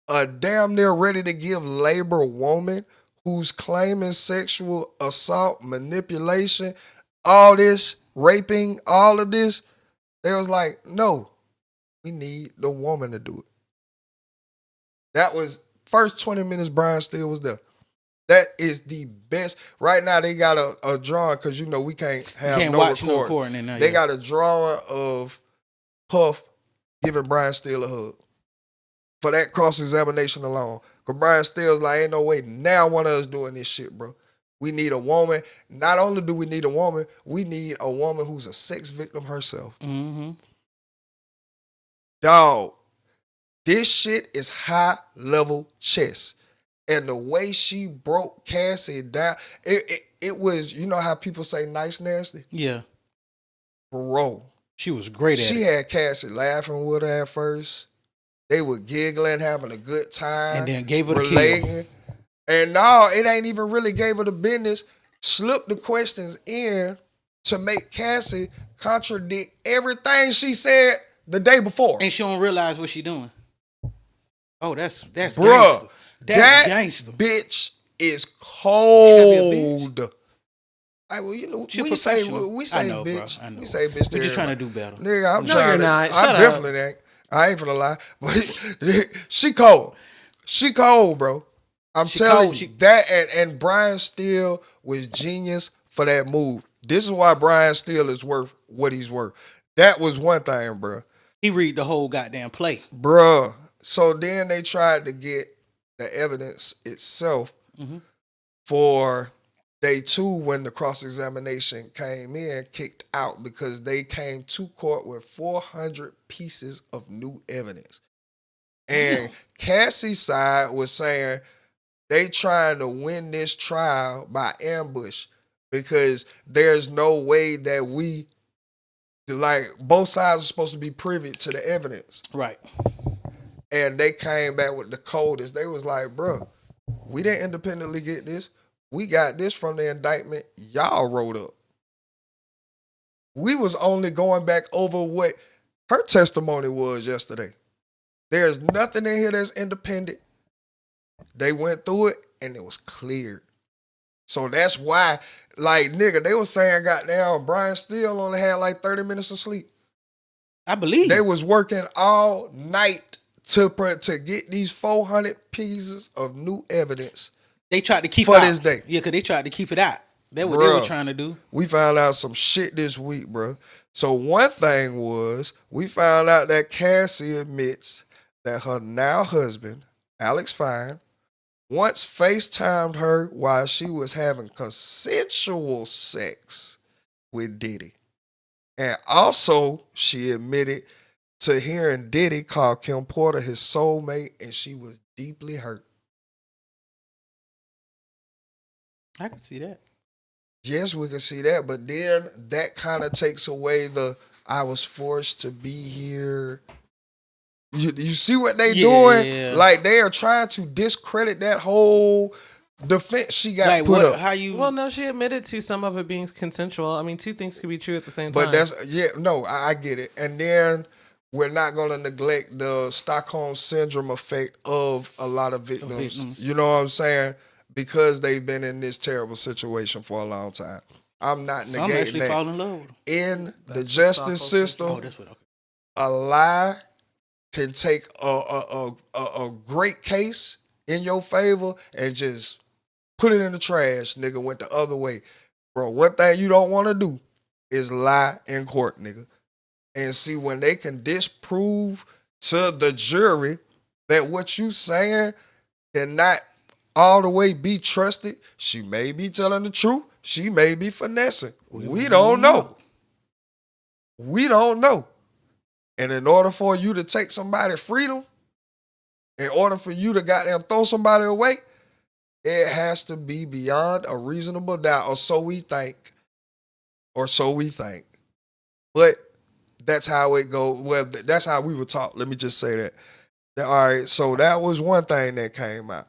a damn near ready to give labor woman who's claiming sexual assault, manipulation, all this, raping, all of this? They was like, no, we need the woman to do it. That was first 20 minutes Brian Steele was there. That is the best. Right now they got a drawing because you know we can't have no recording. They got a drawing of Puff giving Brian Steele a hug for that cross-examination alone. Because Brian Steele's like, ain't no way now one of us doing this shit, bro. We need a woman. Not only do we need a woman, we need a woman who's a sex victim herself. Mm-hmm. Dog, this shit is high-level chess. And the way she broke Cassie down, it was, you know how people say nice nasty? Yeah. Bro. She was great at it. She had Cassie laughing with her at first. They were giggling, having a good time. And then gave her the kill. And no, it ain't even really gave her the business. Slipped the questions in to make Cassie contradict everything she said the day before. And she don't realize what she doing. Oh, that's bruh, gangster. That's gangster. Bitch is cold. Well, you know, we say know, bitch. Bro, we say bitch. We're just trying to do better. Nigga, I'm no, trying you're to. not. I definitely ain't. I ain't finna lie. But she cold. She cold, bro. I'm telling you that. And Brian Steele was genius for that move. This is why Brian Steele is worth what he's worth. That was one thing, bro. He read the whole goddamn play, bro. So then they tried to get the evidence itself for day 2 when the cross-examination came in, kicked out because they came to court with 400 pieces of new evidence. And Cassie's side was saying they trying to win this trial by ambush because there's no way that we, like, both sides are supposed to be privy to the evidence. Right. And they came back with the coldest. They was like, bro, we didn't independently get this. We got this from the indictment y'all wrote up. We was only going back over what her testimony was yesterday. There's nothing in here that's independent. They went through it and it was cleared. So that's why, like, nigga, they was saying, goddamn, Brian Steele only had like 30 minutes of sleep. I believe. They was working all night to get these 400 pieces of new evidence. They tried to keep for it out. This day. Yeah, because they tried to keep it out. That's what they were trying to do. We found out some shit this week, bro. So one thing was, we found out that Cassie admits that her now husband, Alex Fine, once FaceTimed her while she was having consensual sex with Diddy. And also, she admitted to hearing Diddy call Kim Porter his soulmate, and she was deeply hurt. I can see that. Yes, we can see that, but then that kind of takes away the I was forced to be here. You see what they doing? Yeah. Like they are trying to discredit that whole defense she got like put what, up. How you? Well, no, she admitted to some of it being consensual. I mean, two things can be true at the same time. But I get it. And then we're not going to neglect the Stockholm Syndrome effect of a lot of victims. You know what I'm saying? Because they've been in this terrible situation for a long time. I'm not Some negating actually that. Fall in love with them. In the justice system, a lie can take a great case in your favor and just put it in the trash, nigga, went the other way. Bro, one thing you don't want to do is lie in court, nigga. And see, when they can disprove to the jury that what you saying cannot all the way be trusted, she may be telling the truth, she may be finessing. We don't know. We don't know. And in order for you to take somebody's freedom, in order for you to goddamn throw somebody away, it has to be beyond a reasonable doubt, or so we think. Or so we think. But that's how it goes. Well, that's how we were taught. Let me just say that. All right, so that was one thing that came out.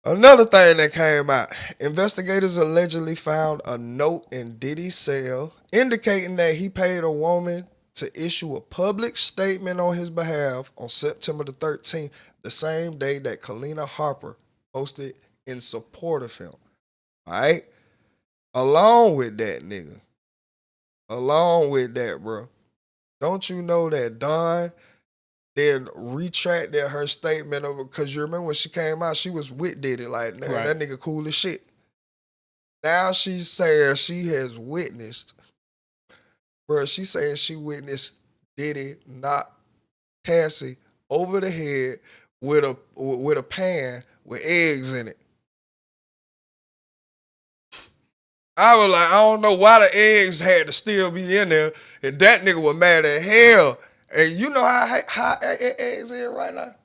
Another thing that came out, investigators allegedly found a note in Diddy's cell indicating that he paid a woman to issue a public statement on his behalf on September the 13th, the same day that Kalina Harper posted in support of him. All right? Along with that, nigga. Along with that, bro. Don't you know that Dawn then retracted her statement of because you remember when she came out, she was with Diddy, like, man, right. That nigga cool as shit. Now she's saying she has witnessed, bro, she saying she witnessed Diddy knock Cassie over the head with a pan with eggs in it. I was like, I don't know why the eggs had to still be in there, and that nigga was mad as hell. And you know how eggs is right now?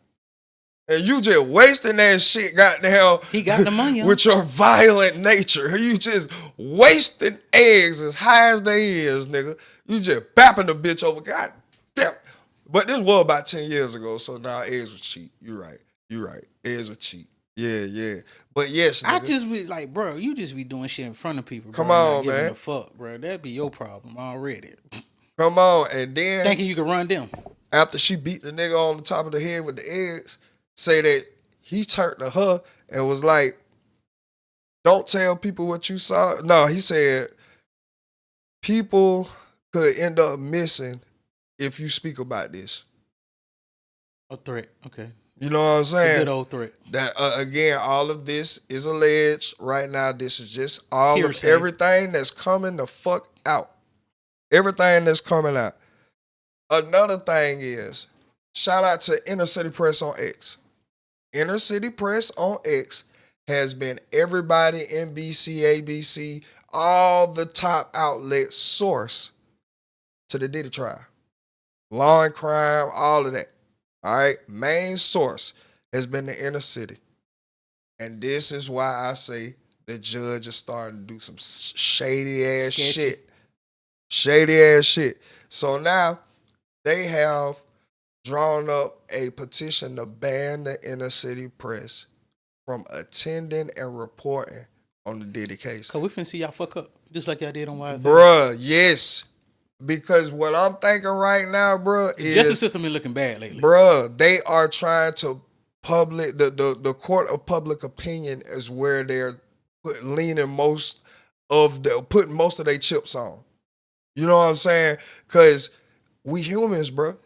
And you just wasting that shit, goddamn. He got the money with your violent nature. You just wasting eggs as high as they is, nigga. You just bapping the bitch over. God damn. But this was about 10 years ago, so now eggs were cheap. You right. Eggs were cheap. Yeah. But yes, nigga. I just be like, bro, you just be doing shit in front of people. Come bro, on, not giving man. a fuck, bro. That'd be your problem already. Come on, and then thinking you can run them. After she beat the nigga on the top of the head with the eggs, say that he turned to her and was like, don't tell people what you saw. No, he said people could end up missing if you speak about this. A threat, okay. You know what I'm saying? A good old threat. That again, all of this is alleged right now. This is just all Hearsay. Of everything that's coming the fuck out. Everything that's coming out. Another thing is, shout out to Inner City Press on X. Inner City Press on X has been everybody, NBC, ABC, all the top outlets source to the Diddy trial. Law and crime, all of that. All right? Main source has been the Inner City. And this is why I say the judge is starting to do some shady ass shit. Shady ass shit. So now they have drawn up a petition to ban the Inner City Press from attending and reporting on the Diddy case. Cause we finna see y'all fuck up, just like y'all did on YZ. Bruh, yes. Because what I'm thinking right now, bruh, is... The justice system been looking bad lately. Bruh, they are trying to the court of public opinion is where they're putting most of their chips on. You know what I'm saying? Because we humans, bro.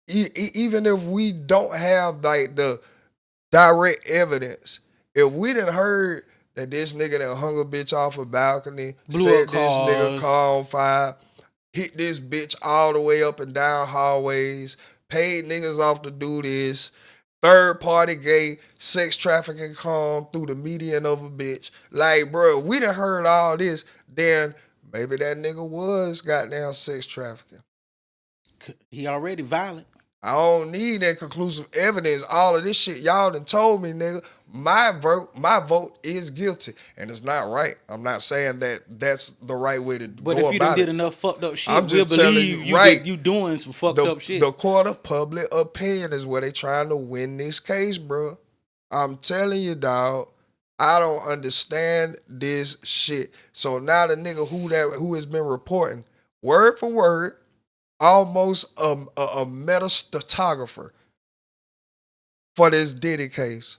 Even if we don't have like the direct evidence, if we done heard that this nigga that hung a bitch off a balcony, set this nigga car on fire, hit this bitch all the way up and down hallways, paid niggas off to do this, third party gay sex trafficking come through the median of a bitch. Like, bro, we done heard all this, then maybe that nigga was goddamn sex trafficking. He already violent. I don't need that conclusive evidence. All of this shit y'all done told me, nigga. My vote is guilty, and it's not right. I'm not saying that that's the right way to go about it. But if you done did enough fucked up shit, I'm just we'll believe you, right. You doing some fucked up shit. The court of public opinion is where they trying to win this case, bro. I'm telling you, dog. I don't understand this shit. So now the nigga who has been reporting word for word, almost a metastatographer for this Diddy case,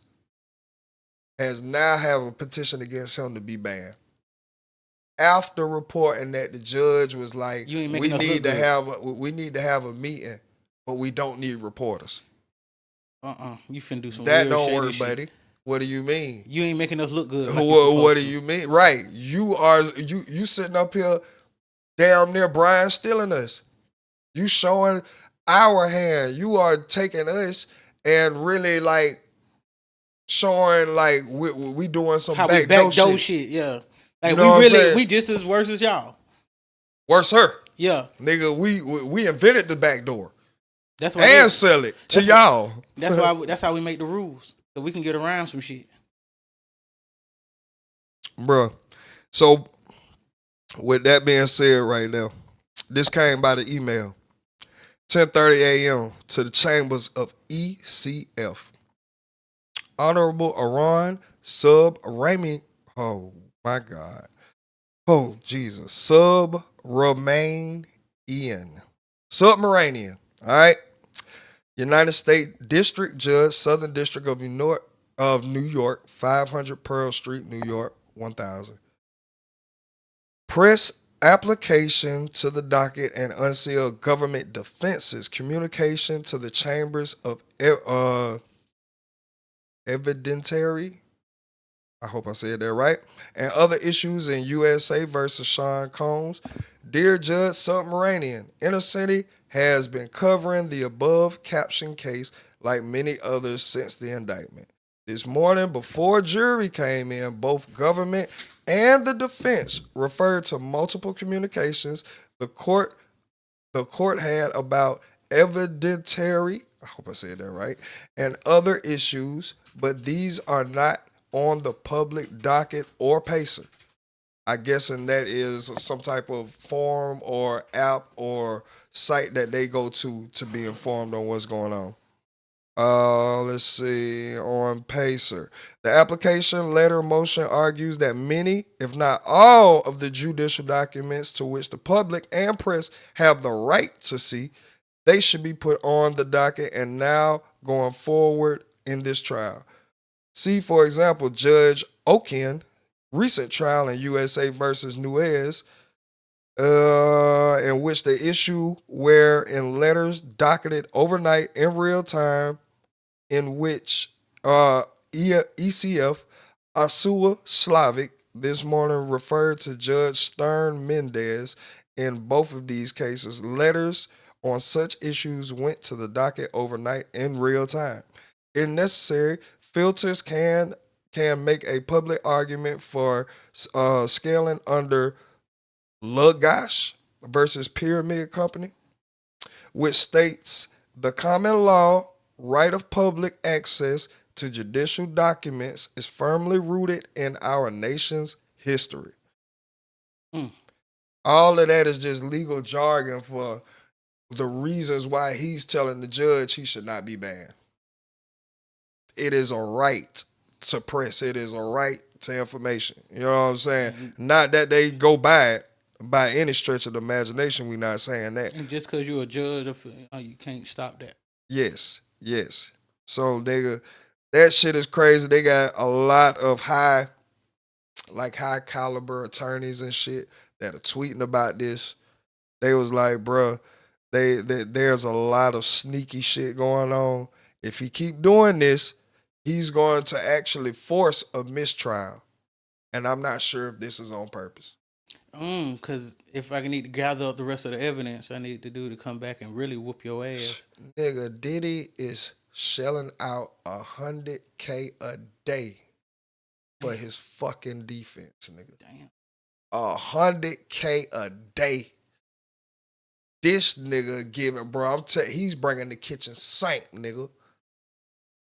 has now have a petition against him to be banned. After reporting that the judge was like, we need to have a meeting, but we don't need reporters. You finna do some that weird don't work, shit. buddy. What do you mean? You ain't making us look good. Like what do you mean? Right. You sitting up here damn near Brian stealing us. You showing our hand. You are taking us and really like showing like we doing some backdoor shit. Yeah. Like you know we just as worse as y'all. Worse her. Yeah. Nigga, we invented the backdoor. That's why and sell it to y'all. That's how we make the rules. So we can get around some shit. Bruh. So with that being said right now, this came by the email. 10:30 a.m. to the chambers of ECF. Honorable Aaron Sub-Rami. Oh, my God. Oh, Jesus. Submaranian. Submaranian. All right. United States District Judge, Southern District of New York, 500 Pearl Street, New York, 1000. Press application to the docket and unsealed government defenses. Communication to the chambers of evidentiary. I hope I said that right. And other issues in USA versus Sean Combs. Dear Judge Submaranian, Inner City has been covering the above caption case like many others since the indictment. This morning, before jury came in, both government and the defense referred to multiple communications the court had about evidentiary, I hope I said that right, and other issues, but these are not on the public docket or pacer. I guess and that is some type of form or app or site that they go to be informed on what's going on. Let's see, on Pacer. The application letter motion argues that many, if not all, of the judicial documents to which the public and press have the right to see, they should be put on the docket and now going forward in this trial. See, for example, Judge Oken, recent trial in USA versus Nuez, in which the issue were in letters docketed overnight in real time, in which ECF Asua Slavic this morning referred to Judge Stern Mendez. In both of these cases, letters on such issues went to the docket overnight in real time. If necessary, filters can make a public argument for scaling under Lagash versus Pyramid Company, which states the common law right of public access to judicial documents is firmly rooted in our nation's history. All of that is just legal jargon for the reasons why he's telling the judge he should not be banned. It is a right to press. It is a right to information. You know what I'm saying? Mm-hmm. Not that they go by it by any stretch of the imagination. We're not saying that. And just because you're a judge, you can't stop that. Yes. So, nigga, that shit is crazy. They got a lot of high caliber attorneys and shit that are tweeting about this. They was like, bruh, there's a lot of sneaky shit going on. If he keep doing this, he's going to actually force a mistrial. And I'm not sure if this is on purpose. Because if I need to gather up the rest of the evidence I need to do to come back and really whoop your ass. Nigga, Diddy is shelling out $100K a day for his fucking defense, nigga. Damn. $100K a day. This nigga giving, bro. He's bringing the kitchen sink, nigga.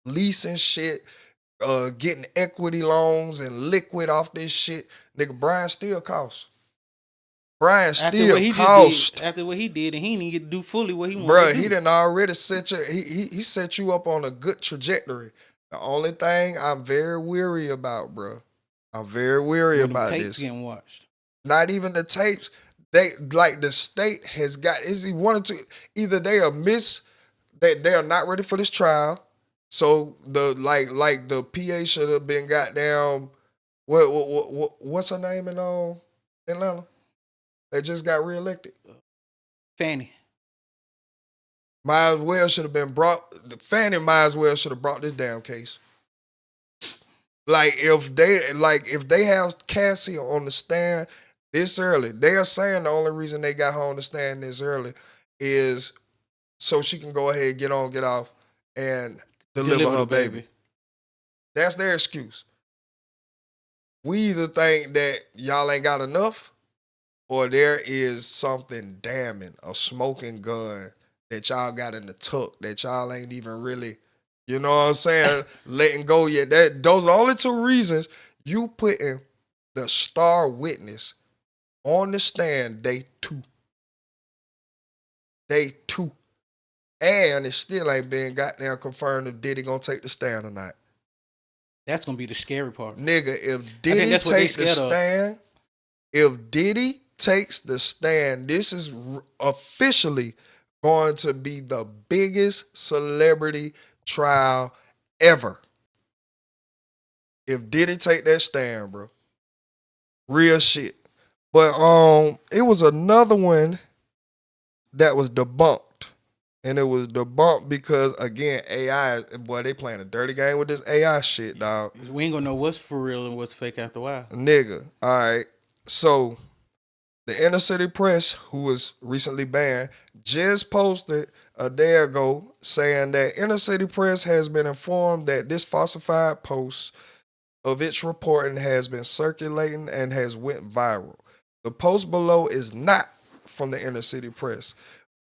Leasing shit, getting equity loans and liquid off this shit, nigga. Brian still costs. After what he did, and he didn't get to do fully what he wanted to do. He done already set you. He set you up on a good trajectory. The only thing I'm very weary about, bro. I'm very weary about tapes this. Getting watched. Not even the tapes. They like the state has got. Is he wanted to? Either they are they are not ready for this trial. So the like the PA should have been goddamn. What's her name in Atlanta? They just got reelected. Fannie. Might as well should have been brought. Fannie might as well should have brought this damn case. Like if they have Cassie on the stand this early, they are saying the only reason they got her on the stand this early is so she can go ahead, get on, get off, and deliver her baby. That's their excuse. We either think that y'all ain't got enough, or there is something damning, a smoking gun that y'all got in the tuck that y'all ain't even really, you know what I'm saying, letting go yet. Those are the only two reasons you putting the star witness on the stand day 2. Day 2. And it still ain't been goddamn confirmed if Diddy gonna take the stand or not. That's gonna be the scary part. Nigga, if Diddy takes the stand, this is officially going to be the biggest celebrity trial ever. If Diddy take that stand, bro. Real shit. But it was another one that was debunked. And it was debunked because, again, AI, boy, they playing a dirty game with this AI shit, dog. We ain't gonna know what's for real and what's fake after a while. Nigga, all right. So, the Inner City Press, who was recently banned, just posted a day ago saying that Inner City Press has been informed that this falsified post of its reporting has been circulating and has went viral. The post below is not from the Inner City Press,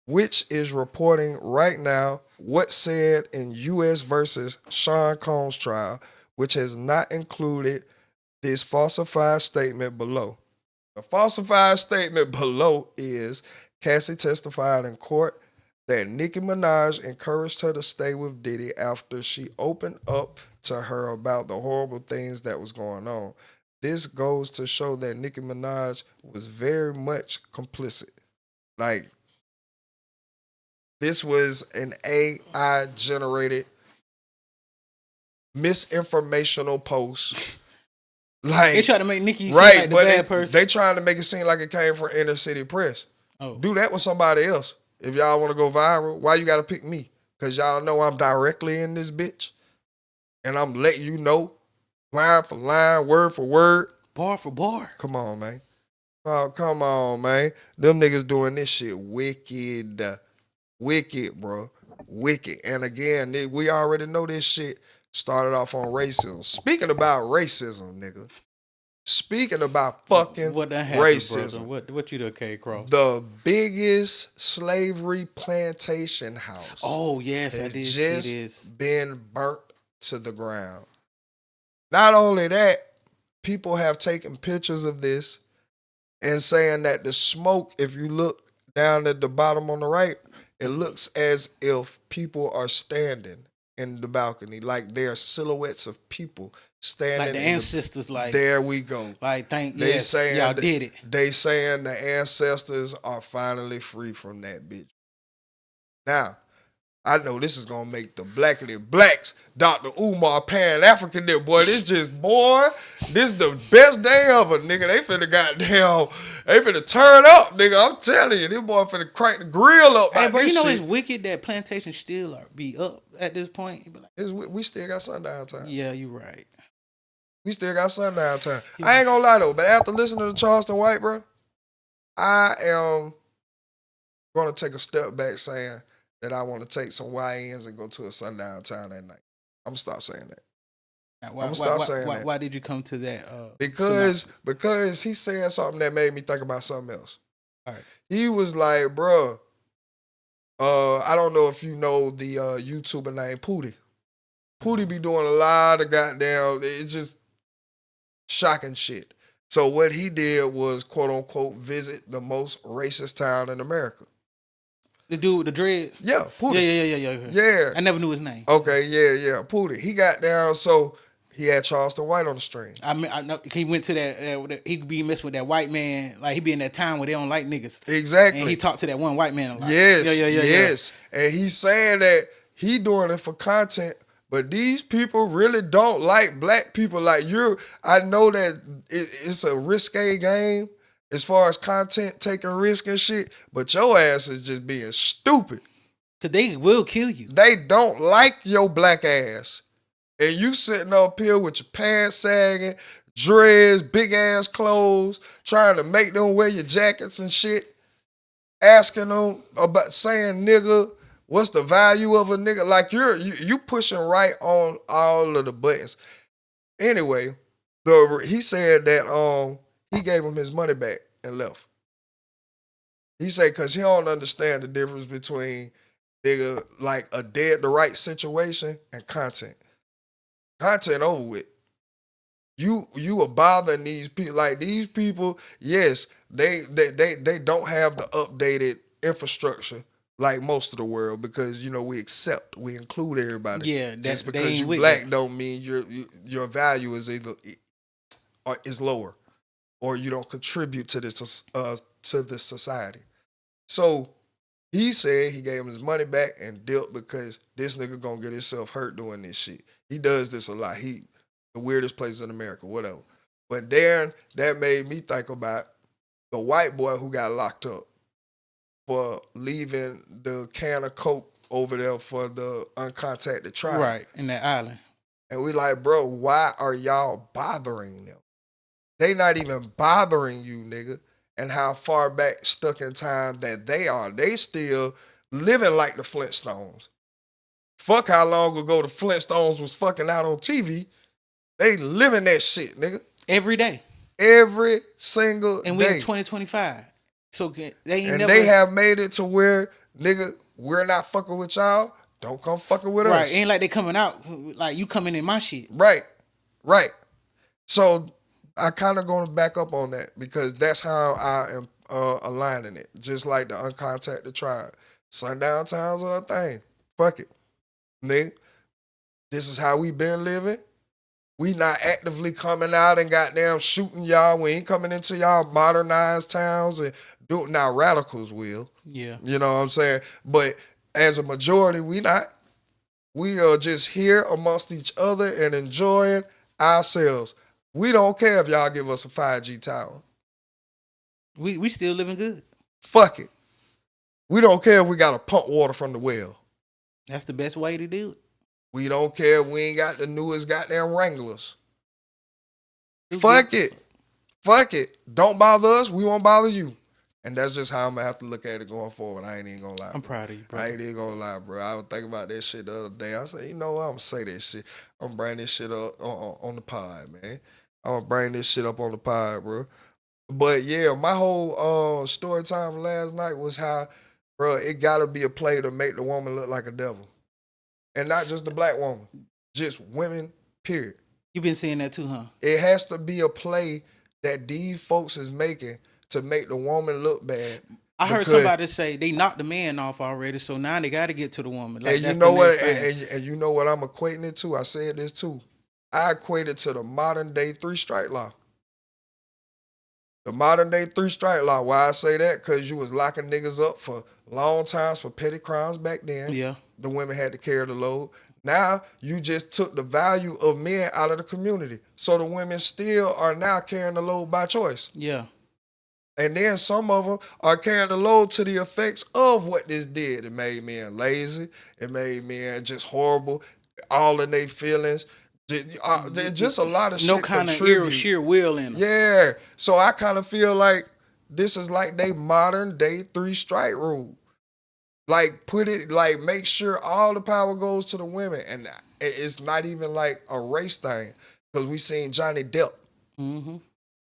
which is reporting right now what's said in U.S. versus Sean Combs trial, which has not included this falsified statement below. The falsified statement below is Cassie testified in court that Nicki Minaj encouraged her to stay with Diddy after she opened up to her about the horrible things that was going on. This goes to show that Nicki Minaj was very much complicit. Like, this was an AI-generated misinformational post. Like, they try to make Nicki seem like the bad person. They trying to make it seem like it came from Inner City Press. Oh. Do that with somebody else. If y'all want to go viral, why you got to pick me? Because y'all know I'm directly in this bitch. And I'm letting you know, line for line, word for word. Bar for bar. Come on, man. Oh, come on, man. Them niggas doing this shit wicked. Wicked, bro. Wicked. And again, we already know this shit started off on racism. Speaking about racism, nigga. Speaking about fucking racism. What you done came across? The biggest slavery plantation house. Oh, yes, I did. Just been burnt to the ground. Not only that, people have taken pictures of this and saying that the smoke, if you look down at the bottom on the right, it looks as if people are standing in the balcony, like there are silhouettes of people standing. Like the ancestors, like there we go. Like y'all did it. They saying the ancestors are finally free from that bitch. Now, I know this is gonna make the blackly blacks, Dr. Umar Pan-African there, boy. This is the best day ever, nigga. They finna turn up, nigga. I'm telling you, this boy finna crank the grill up. Hey, bro, you know it's wicked that plantation still be up at this point. We still got sundown time. Yeah, you right. We still got sundown time. Yeah. I ain't gonna lie though, but after listening to Charleston White, bro, I am gonna take a step back saying that I want to take some YNs and go to a sundown town at night. I'm gonna stop saying that. Why did you come to that? Because he said something that made me think about something else. All right. He was like, bro, I don't know if you know the YouTuber named Pootie. Pootie be doing a lot of goddamn, it's just shocking shit. So what he did was, quote unquote, visit the most racist town in America. The dude with the dreads? Yeah, Pootie. Yeah. I never knew his name. Okay, yeah, Pootie. He got down, so he had Charleston White on the string. I know he went to that, he be messing with that white man, like he be in that town where they don't like niggas. Exactly. And he talked to that one white man a lot. Yes. And he's saying that he doing it for content, but these people really don't like black people like you. I know that it's a risque game as far as content, taking risk and shit, but your ass is just being stupid. Cause they will kill you. They don't like your black ass. And you sitting up here with your pants sagging, dreads, big ass clothes, trying to make them wear your jackets and shit, asking them about saying nigga, what's the value of a nigga? Like you pushing right on all of the buttons. Anyway, he said that he gave him his money back and left. He said because he don't understand the difference between nigga like a dead to right situation and content. Content over with. You are bothering these people. Like these people, yes, they don't have the updated infrastructure like most of the world because we include everybody. Yeah, just because you black don't mean your value is either is lower or you don't contribute to this society. So he said he gave him his money back and dipped because this nigga gonna get himself hurt doing this shit. He does this a lot. The weirdest place in America, whatever. But then that made me think about the white boy who got locked up for leaving the can of Coke over there for the uncontacted tribe. Right, in that island. And we like, bro, why are y'all bothering them? They not even bothering you, nigga. And how far back stuck in time that they are. They still living like the Flintstones. Fuck how long ago the Flintstones was fucking out on TV. They living that shit, nigga. Every day. Every single day. And we're in 2025. So they have made it to where, nigga, we're not fucking with y'all. Don't come fucking with us. Right. Ain't like they coming out like you coming in my shit. Right. So I kind of going to back up on that because that's how I am aligning it. Just like the uncontacted tribe. Sundown towns are a thing. Fuck it. Nigga, this is how we been living. We not actively coming out and goddamn shooting y'all. We ain't coming into y'all modernized towns and doing. Now radicals will. Yeah. You know what I'm saying? But as a majority, we not. We are just here amongst each other and enjoying ourselves. We don't care if y'all give us a 5G tower. We still living good. Fuck it. We don't care if we got to pump water from the well. That's the best way to do it. We don't care if we ain't got the newest goddamn Wranglers. Fuck it. Don't bother us. We won't bother you. And that's just how I'm going to have to look at it going forward. I ain't even going to lie. I'm proud of you, bro. I ain't even going to lie, bro. I was thinking about that shit the other day. I said, you know what? I'm going to say that shit. I'm going to bring this shit up on the pod, man. I'm going to bring this shit up on the pod, bro. But yeah, my whole story time last night was how, bro, it got to be a play to make the woman look like a devil. And not just the black woman. Just women, period. You been seeing that too, huh? It has to be a play that these folks is making to make the woman look bad. I heard somebody say they knocked the man off already, so now they got to get to the woman. Like, and you know what? And you know what I'm equating it to? I said this too. I equate it to the modern day 3-strike law. The modern day 3-strike law. Why I say that? Because you was locking niggas up for long times for petty crimes back then. Yeah. The women had to carry the load. Now, you just took the value of men out of the community. So the women still are now carrying the load by choice. Yeah. And then some of them are carrying the load to the effects of what this did. It made men lazy. It made men just horrible. All in their feelings. There's just a lot of shit. No kind of sheer will in them. Yeah. So I kind of feel like this is like they modern day 3-strike rule. Like, put it, like, make sure all the power goes to the women. And it's not even like a race thing. Because we seen Johnny Depp. Mm-hmm.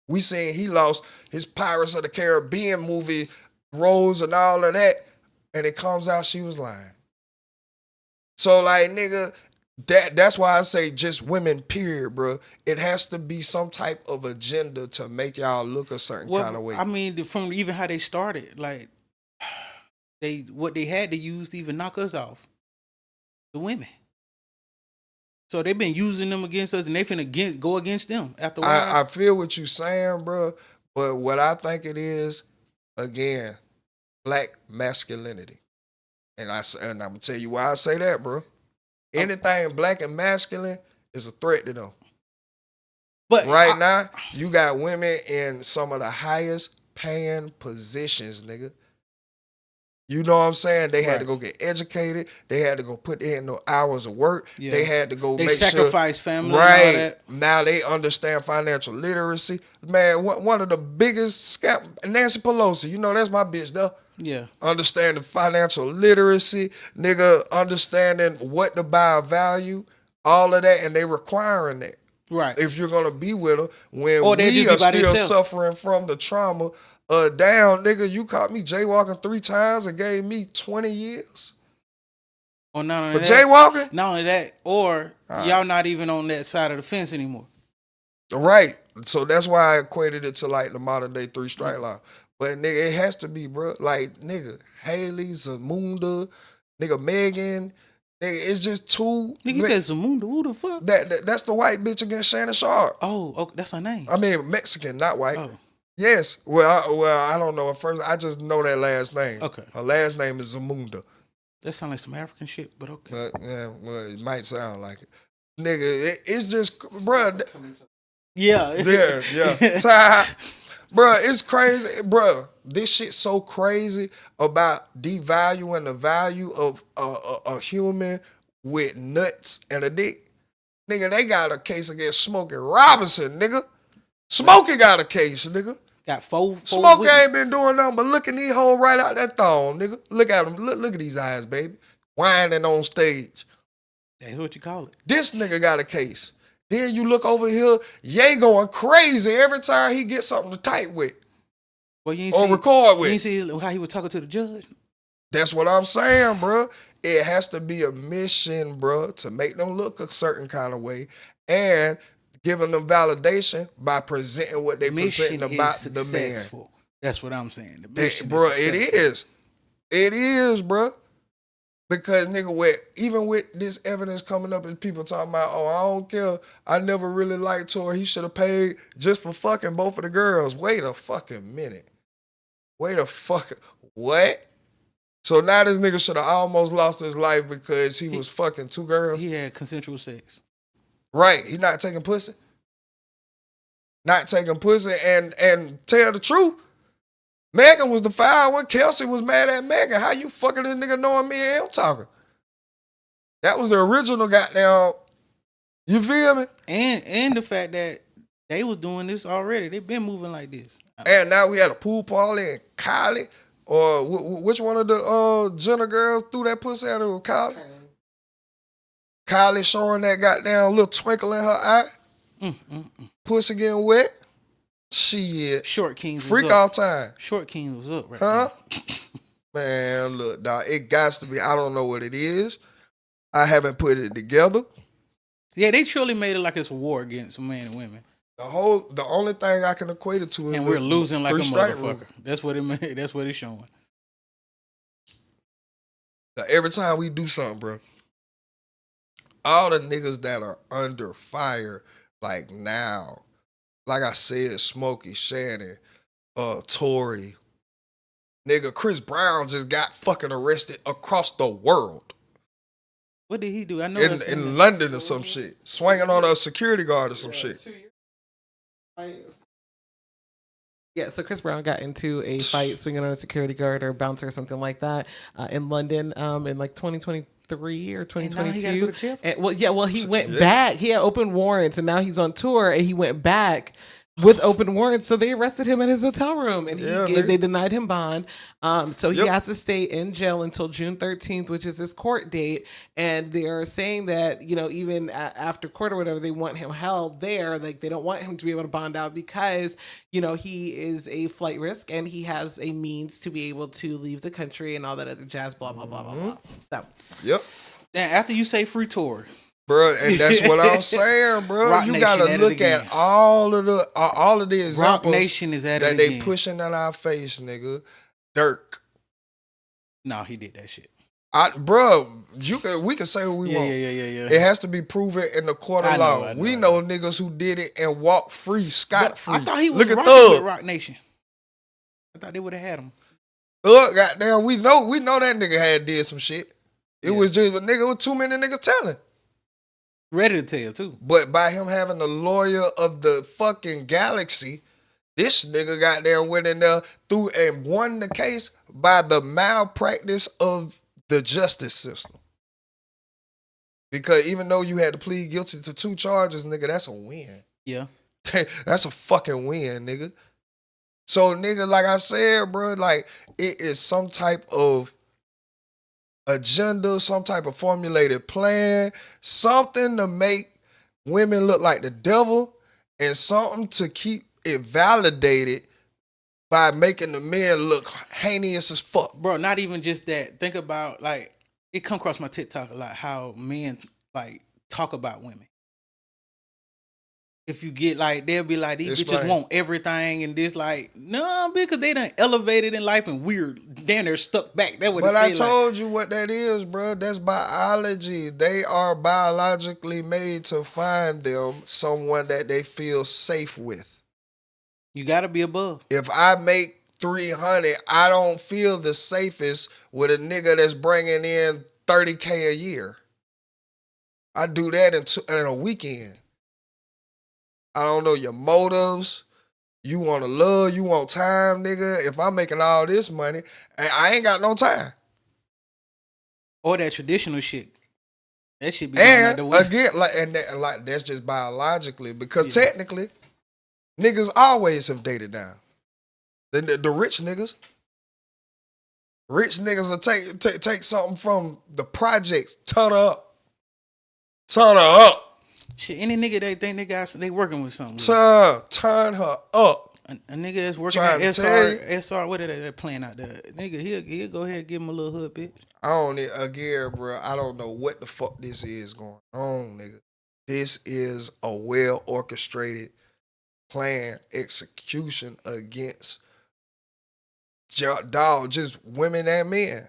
We seen he lost his Pirates of the Caribbean movie roles and all of that. And it comes out she was lying. So, like, nigga, that's why I say just women, period, bro. It has to be some type of agenda to make y'all look a certain kind of way. I mean, from even how they started, like, what they had to use to even knock us off, the women. So they've been using them against us, and they finna go against them after a while. I feel what you're saying, bro. But what I think it is, again, black masculinity. And I'm gonna tell you why I say that, bro. Anything black and masculine is a threat to them. But right now, you got women in some of the highest paying positions, nigga. You know what I'm saying? They had to go get educated. They had to go put in no hours of work. Yeah. They had to go make sacrifice family. Right. And all that. Now they understand financial literacy. Man, one of the biggest scam, Nancy Pelosi, you know that's my bitch though. Yeah. Understanding financial literacy, nigga, understanding what to buy a value, all of that, and they requiring that. Right. If you're gonna be with her when we are still suffering from the trauma. Down, nigga, you caught me jaywalking 3 times and gave me 20 years. Or not only for that, jaywalking? Not only that, or y'all not even on that side of the fence anymore. Right. So that's why I equated it to like the modern day 3 strike law. But nigga, it has to be, bro. Like, nigga, Haley, Zamunda, nigga, Megan. Nigga, it's just too. Nigga, you said Zamunda. Who the fuck? That's the white bitch against Shannon Sharp. Oh, okay, that's her name. I mean, Mexican, not white. Oh. Yes. Well, I don't know. At first, I just know that last name. Okay. Her last name is Zamunda. That sounds like some African shit, but okay. But, yeah, well, it might sound like it. Nigga, it's just, bruh. Yeah. Yeah. Bruh, it's crazy. Bruh, this shit's so crazy about devaluing the value of a human with nuts and a dick. Nigga, they got a case against Smokey Robinson, nigga. Smokey got a case, nigga. Got four Smokey ain't been doing nothing but looking these hoes right out that thong, nigga. Look at him. Look at these eyes, baby. Whining on stage. That's what you call it. This nigga got a case. Then you look over here, Ye going crazy every time he gets something to type with. Well, you ain't or record with. You ain't see how he was talking to the judge? That's what I'm saying, bro. It has to be a mission, bro, to make them look a certain kind of way and giving them validation by presenting what they presenting about the man. That's what I'm saying. The mission bro, it is. It is, bro. Because, nigga, even with this evidence coming up and people talking about, oh, I don't care, I never really liked Tory, he should have paid just for fucking both of the girls. Wait a fucking minute. What? So now this nigga should have almost lost his life because he was fucking 2 girls? He had consensual sex. Right. He not taking pussy. Not taking pussy and tell the truth. Megan was the foul one. Kelsey was mad at Megan. How you fucking this nigga knowing me and him talking? That was the original goddamn. You feel me? And the fact that they was doing this already. They been moving like this. And now we had a pool party and Kylie. Or which one of the Jenner girls threw that pussy at her? Kylie? Kylie showing that goddamn little twinkle in her eye. Pussy getting wet. Shit. Short Kings freak all time. Short Kings was up right now. Man, look, dog, it got to be. I don't know what it is. I haven't put it together. Yeah, they truly made it like it's a war against men and women. The only thing I can equate it to is and we're losing like a motherfucker. Rule. That's what it made. That's what it's showing. Now, every time we do something, bro, all the niggas that are under fire, like now, like I said, Smokey, Shannon, Tory, nigga, Chris Brown just got fucking arrested across the world. What did he do? I know in London or some shit, swinging on a security guard or some shit. Yeah, so Chris Brown got into a fight swinging on a security guard or bouncer or something like that in London in like 2023 or 2022. He went back. He had open warrants and now he's on tour and he went back with open warrants, so they arrested him in his hotel room, and they denied him bond. So he has to stay in jail until June 13th, which is his court date. And they're saying that, you know, even after court or whatever, they want him held there. Like, they don't want him to be able to bond out because, you know, he is a flight risk and he has a means to be able to leave the country and all that other jazz. Blah blah blah blah blah. So, yep. Then after you say free Tory. Bro, and that's what I'm saying, bro. Rock you Nation gotta look at all of the examples Rock Nation is at that it they again. pushing in our face, nigga. Dirk. No, he did that shit. Bro, we can say what we want. Yeah. It has to be proven in the court of law. We know niggas who did it and walked free, scot free. I thought he was look at rocking Thug. with Rock Nation. I thought they would have had him. Thug, goddamn, we know that nigga had did some shit. It was just a nigga with too many niggas telling. Ready to tell too. But by him having the lawyer of the fucking galaxy, this nigga goddamn went in there through and won the case by the malpractice of the justice system. Because even though you had to plead guilty to 2 charges, nigga, that's a win. Yeah. That's a fucking win, nigga. So, nigga, like I said, bro, like, it is some type of agenda, some type of formulated plan, something to make women look like the devil, and something to keep it validated by making the men look heinous as fuck. Bro, not even just that. Think about, like, it come across my TikTok a lot how men, like, talk about women. If you get, like, they'll be like, these bitches want everything, and this, like, no, because they done elevated in life and weird. Then they're stuck back. That's what But I told told you what that is, bro. That's biology. They are biologically made to find them someone that they feel safe with. You got to be above. If I make 300, I don't feel the safest with a nigga that's bringing in $30K a year. I do that in a weekend. I don't know your motives. You want to love, you want time, nigga. If I'm making all this money, I ain't got no time. Or that traditional shit. That shit be going out the way. Again, that's just biologically, because technically, niggas always have dated down. The rich niggas. Rich niggas will take something from the projects, turn her up. Shit, any nigga they think they working with something. Turn her up. A nigga that's working at SR, what are they playing out there? Nigga, he'll go ahead and give him a little hood, bitch. Bro, I don't know what the fuck this is going on, nigga. This is a well-orchestrated plan, execution against just women and men.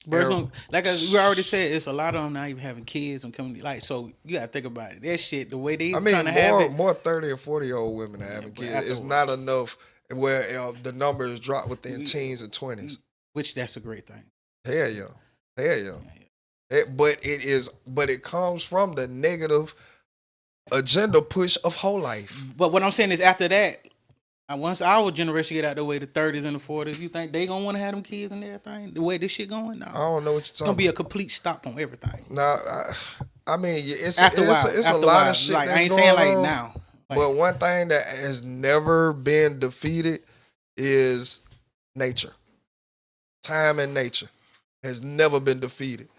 Bro, like we already said, it's a lot of them not even having kids and coming. Like, so you gotta think about it. That shit, the way they trying to have it. More 30 or 40-year-old women are having kids. It's not enough where the numbers drop within teens and 20s. Which that's a great thing. Hell yeah. But it comes from the negative agenda push of whole life. But what I'm saying is, after that, once our generation get out the way, the 30s and the 40s, you think they gonna want to have them kids and everything? The way this shit going? No. I don't know what you're talking about. It's gonna be a complete stop on everything. No, I mean, it's a lot of shit. Like, that's I ain't going saying like on, now. But one thing that has never been defeated is nature. Time and nature has never been defeated.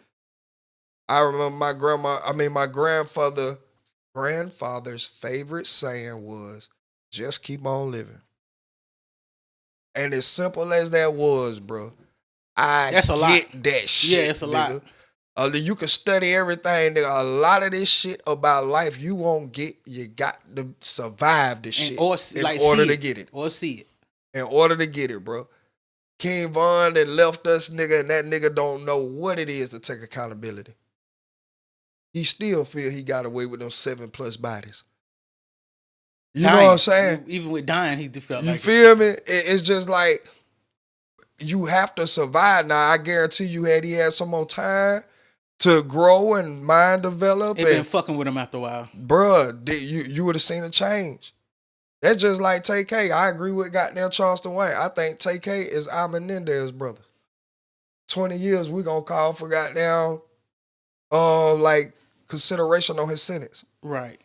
I remember my grandfather's favorite saying was, just keep on living. And as simple as that was, bro, that shit. Yeah, it's a lot. You can study everything. A lot of this shit about life you won't get. You got to survive this shit in order to get it. Or see it. In order to get it, bro. King Von that left us, nigga, and that nigga don't know what it is to take accountability. He still feel he got away with those 7+ bodies. You know what I'm saying? Even with dying, he felt like you feel me? It's just like you have to survive. Now, I guarantee you, had he had some more time to grow and mind develop. It been fucking with him after a while. Bruh, you would have seen a change. That's just like TK. I agree with goddamn Charleston White. I think TK is Al Menendez's brother. 20 years, we gonna call for goddamn, consideration on his sentence. Right.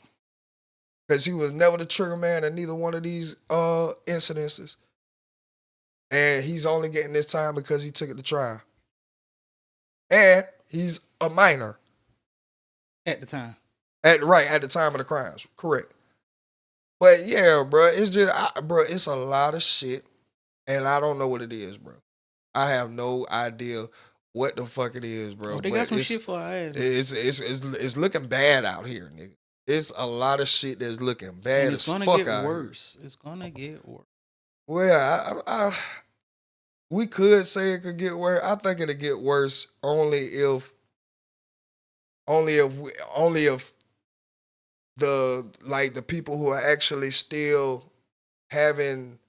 because he was never the trigger man in neither one of these incidences. And he's only getting this time because he took it to trial. And he's a minor. At the time. At the time of the crimes. Correct. But yeah, bro, it's just, it's a lot of shit. And I don't know what it is, bro. I have no idea what the fuck it is, bro. They got some shit for our ass. It's looking bad out here, nigga. It's a lot of shit that's looking bad as fuck out here. It's gonna get worse. It's gonna get worse. Well, we could say it could get worse. I think it'll get worse only if the people who are actually still having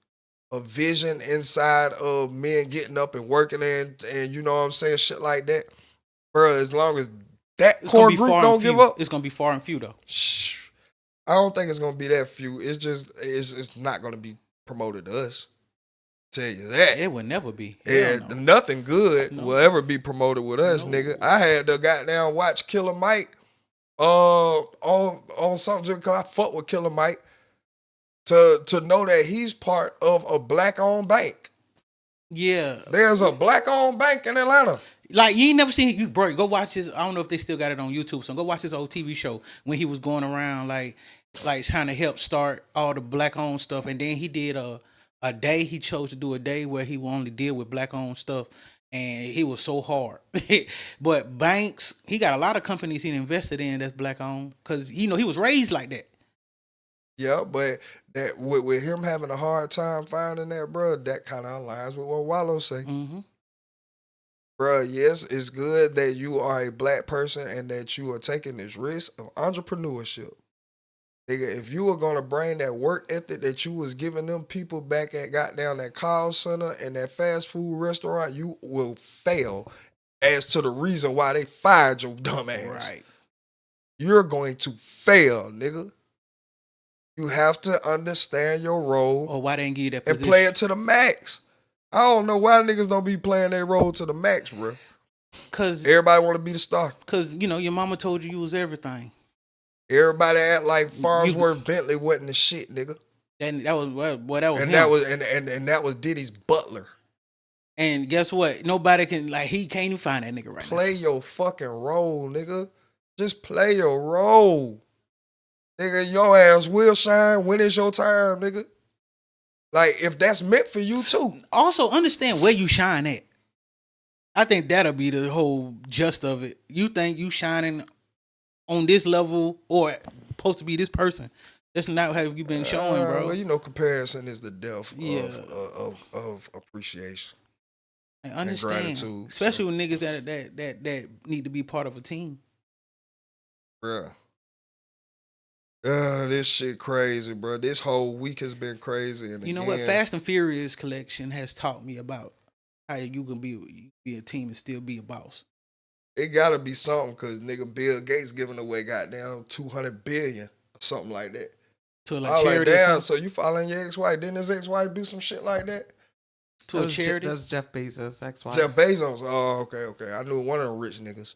a vision inside of men getting up and working and you know what I'm saying, shit like that, bro. As long as that core group don't give up, it's gonna be far and few though. I don't think it's gonna be that few. It's just it's not gonna be promoted to us. Tell you that it would never be. And nothing good will ever be promoted with us, nigga. I had to goddamn watch Killer Mike on something just because I fuck with Killer Mike to know that he's part of a black-owned bank. Yeah. There's a black-owned bank in Atlanta. Like, you ain't never seen you, bro. Go watch his. I don't know if they still got it on YouTube. So go watch his old TV show when he was going around like trying to help start all the black-owned stuff. And then he did a day. He chose to do a day where he will only deal with black-owned stuff. And he was so hard. But banks, he got a lot of companies he invested in that's black-owned because, he was raised like that. Yeah, but that with him having a hard time finding that, bro, that kind of aligns with what Wallow say. Mm-hmm. Bro, yes, it's good that you are a black person and that you are taking this risk of entrepreneurship. Nigga, if you were gonna bring that work ethic that you was giving them people back at goddamn that call center and that fast food restaurant, you will fail as to the reason why they fired your dumb ass. Right. You're going to fail, nigga. You have to understand your role. Or why they didn't give you that position. And play it to the max. I don't know why niggas don't be playing their role to the max, bro. Cause everybody want to be the star. Cause your mama told you was everything. Everybody act like Farnsworth Bentley wasn't the shit, nigga. And that was what that was. And him. that was Diddy's butler. And guess what? Nobody can he can't even find that nigga right now. Play your fucking role, nigga. Just play your role. Nigga, your ass will shine when it's your time, nigga. Like, if that's meant for you, too. Also, understand where you shine at. I think that'll be the whole gist of it. You think you shining on this level or supposed to be this person. That's not how you been showing, bro. Well, comparison is the death of appreciation. And understand. And gratitude. Especially with niggas that need to be part of a team. Bruh. This shit crazy, bro. This whole week has been crazy. And you know what? Fast and Furious collection has taught me about how you can be a team and still be a boss. It gotta be something, cause nigga Bill Gates giving away goddamn $200 billion or something like that. To like charity. Like, damn, so you following your ex-wife? Didn't his ex-wife do some shit like that? To a charity? That's Jeff Bezos' ex-wife. Jeff Bezos. Oh, okay. I knew one of them rich niggas.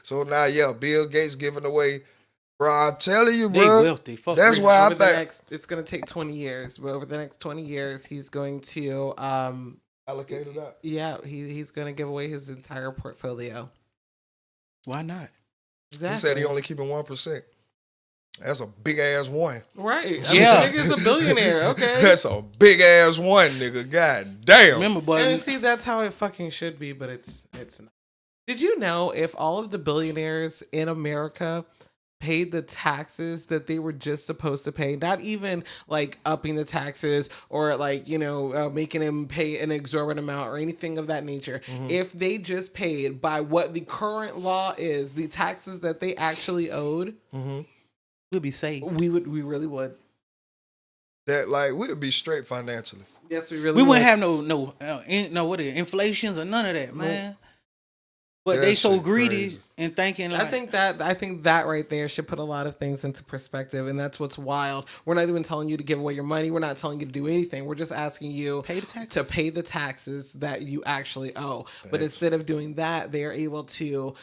So now, yeah, Bill Gates giving away. Bro, I'm telling you, bro. They wealthy. Fuck that's why I think it's gonna take 20 years. But over the next 20 years, he's going to allocate it up. Yeah, he's gonna give away his entire portfolio. Why not? Exactly. He said he only keeping 1%. That's a big ass one. Right. Yeah. Nigga's a billionaire. Okay. That's a big ass one, nigga. God damn. Remember, buddy. And see, that's how it fucking should be, but it's not. Did you know if all of the billionaires in America paid the taxes that they were just supposed to pay, not even like upping the taxes or like, making them pay an exorbitant amount or anything of that nature. Mm-hmm. If they just paid by what the current law is, the taxes that they actually owed, mm-hmm. we'd be safe. We really would. That we would be straight financially. Yes, we really would. We wouldn't have inflations or none of that, man. But they so greedy. Crazy. and thinking like, I think that right there should put a lot of things into perspective, and that's what's wild. We're not even telling you to give away your money. We're not telling you to do anything. We're just asking you to pay the taxes that you actually owe. But instead of doing that, they are able to,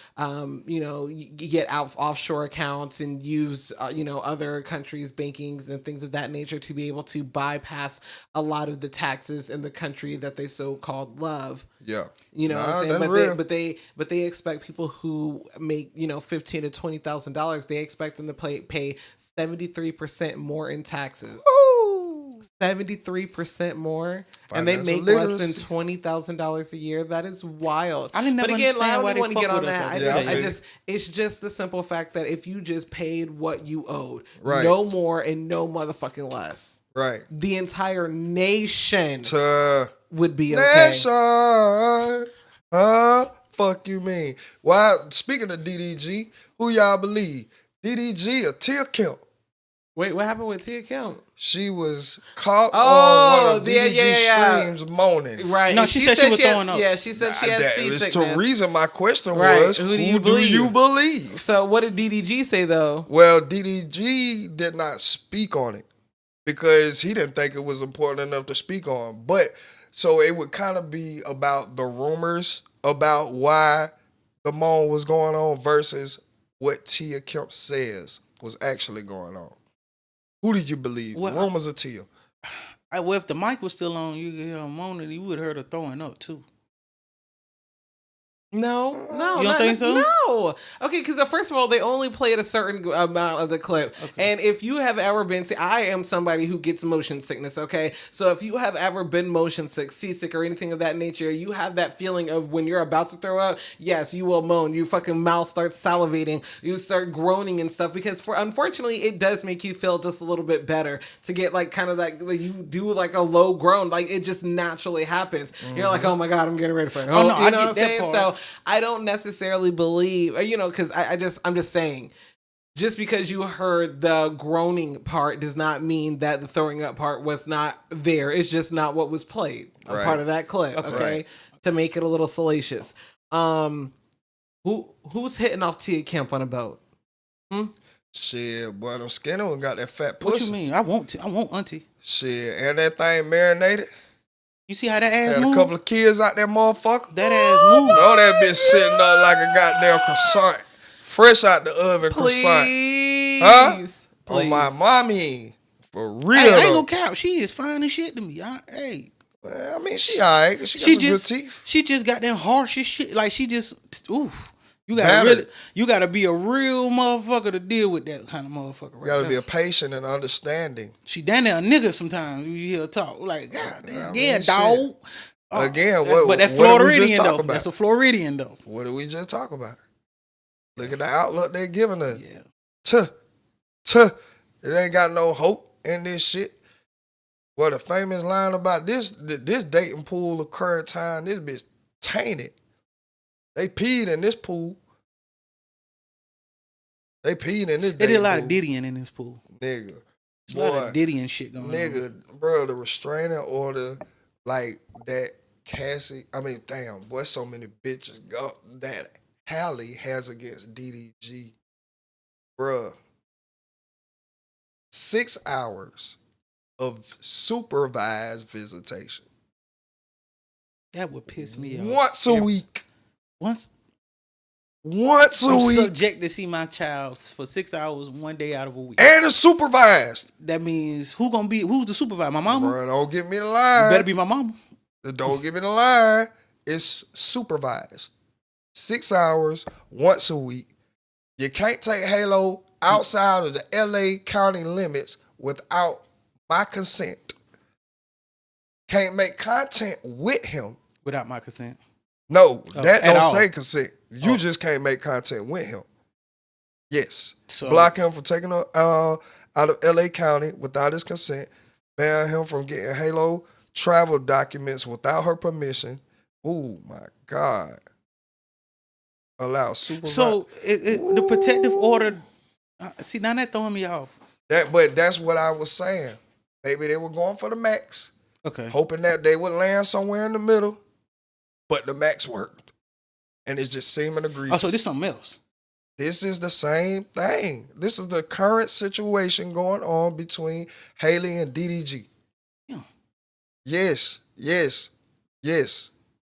get out offshore accounts and use, other countries' bankings and things of that nature to be able to bypass a lot of the taxes in the country that they so-called love. Yeah. You know what I'm saying? But they expect people who make, $15,000 to $20,000, they expect them to pay 73% more in taxes. Woo! 73% more, and they make less than $20,000 a year. That is wild. I didn't never understand why they want to get on that. It's just the simple fact that if you just paid what you owed, no more and no motherfucking less, right? The entire nation would be okay. Nation, fuck you mean? Why? Speaking of DDG, who y'all believe? DDG or Tia Kemp? Wait, what happened with Tia Kemp? She was caught on one of DDG streams moaning. Right. No, she said she was throwing up. Yeah, she said she had seasickness. It's the reason my question was, who do you believe? So what did DDG say, though? Well, DDG did not speak on it because he didn't think it was important enough to speak on. But so it would kind of be about the rumors about why the moan was going on versus what Tia Kemp says was actually going on. Who did you believe? Well, rumors or Tia? Well, if the mic was still on, you could hear her moaning. You would have heard her throwing up too. No. You don't think so? No. Okay, because first of all, they only played a certain amount of the clip. Okay. And if you have ever been, I am somebody who gets motion sickness, okay? So if you have ever been motion sick, seasick, or anything of that nature, you have that feeling of when you're about to throw up, yes, you will moan. Your fucking mouth starts salivating. You start groaning and stuff because unfortunately, it does make you feel just a little bit better to get like kind of like you do like a low groan. Like it just naturally happens. Mm-hmm. You're like, oh my God, I'm getting ready for it. Oh, no, I get that saying? Part. So I don't necessarily believe, because I'm just saying, just because you heard the groaning part does not mean that the throwing up part was not there. It's just not what was played. A part of that clip, okay? Right. To make it a little salacious. Who's hitting off Tia Kemp on a boat? Shit, boy, them Skinner one got that fat pussy. What you mean? I want auntie. Shit, and that thing marinated. You see how that ass had move? A couple of kids out there, motherfucker. That ass move. No, that bitch sitting up like a goddamn croissant. Fresh out the oven croissant. Huh? Please. Oh, my mommy. For real. I ain't gonna count. She is fine as shit to me. Hey. Well, I mean, she all right. She got some good teeth. She just got them harsh as shit. Like, she just, oof. You gotta be a real motherfucker to deal with that kind of motherfucker. Right, you gotta be a patient and understanding. She down there a nigga sometimes. You hear her talk like, God damn, yeah, dog. Again, but that Floridian though. That's a Floridian though. What did we just talk about? Look at the outlook they're giving us. Yeah. It ain't got no hope in this shit. Well, the famous line about this dating pool of current time, this bitch tainted. They peed in this pool. They peed in this They did a lot of diddying in this pool. Nigga. A lot of diddying shit going on. Nigga, bro, the restraining order, like that Cassie, boy, so many bitches that Hallie has against DDG. Bruh. 6 hours of supervised visitation. That would piss me off. Once a week. Once a week. I'm subject to see my child for 6 hours, 1 day out of a week. And it's supervised. That means who's the supervisor? My mama? Bro, don't give me the line. It better be my mama. Don't give me the line. It's supervised. 6 hours, once a week. You can't take Halo outside of the LA county limits without my consent. Can't make content with him. Without my consent? No, that don't say consent. You just can't make content with him. Yes. So, block him from taking out of LA County without his consent. Ban him from getting Halo travel documents without her permission. Oh my God. Allow supervisor. So the protective order. See, now that throwing me off. But that's what I was saying. Maybe they were going for the max. Okay. Hoping that they would land somewhere in the middle. But the max worked. And it's just seeming egregious. Oh, so this something else. This is the same thing. This is the current situation going on between Hailey and DDG. Yeah. Yes.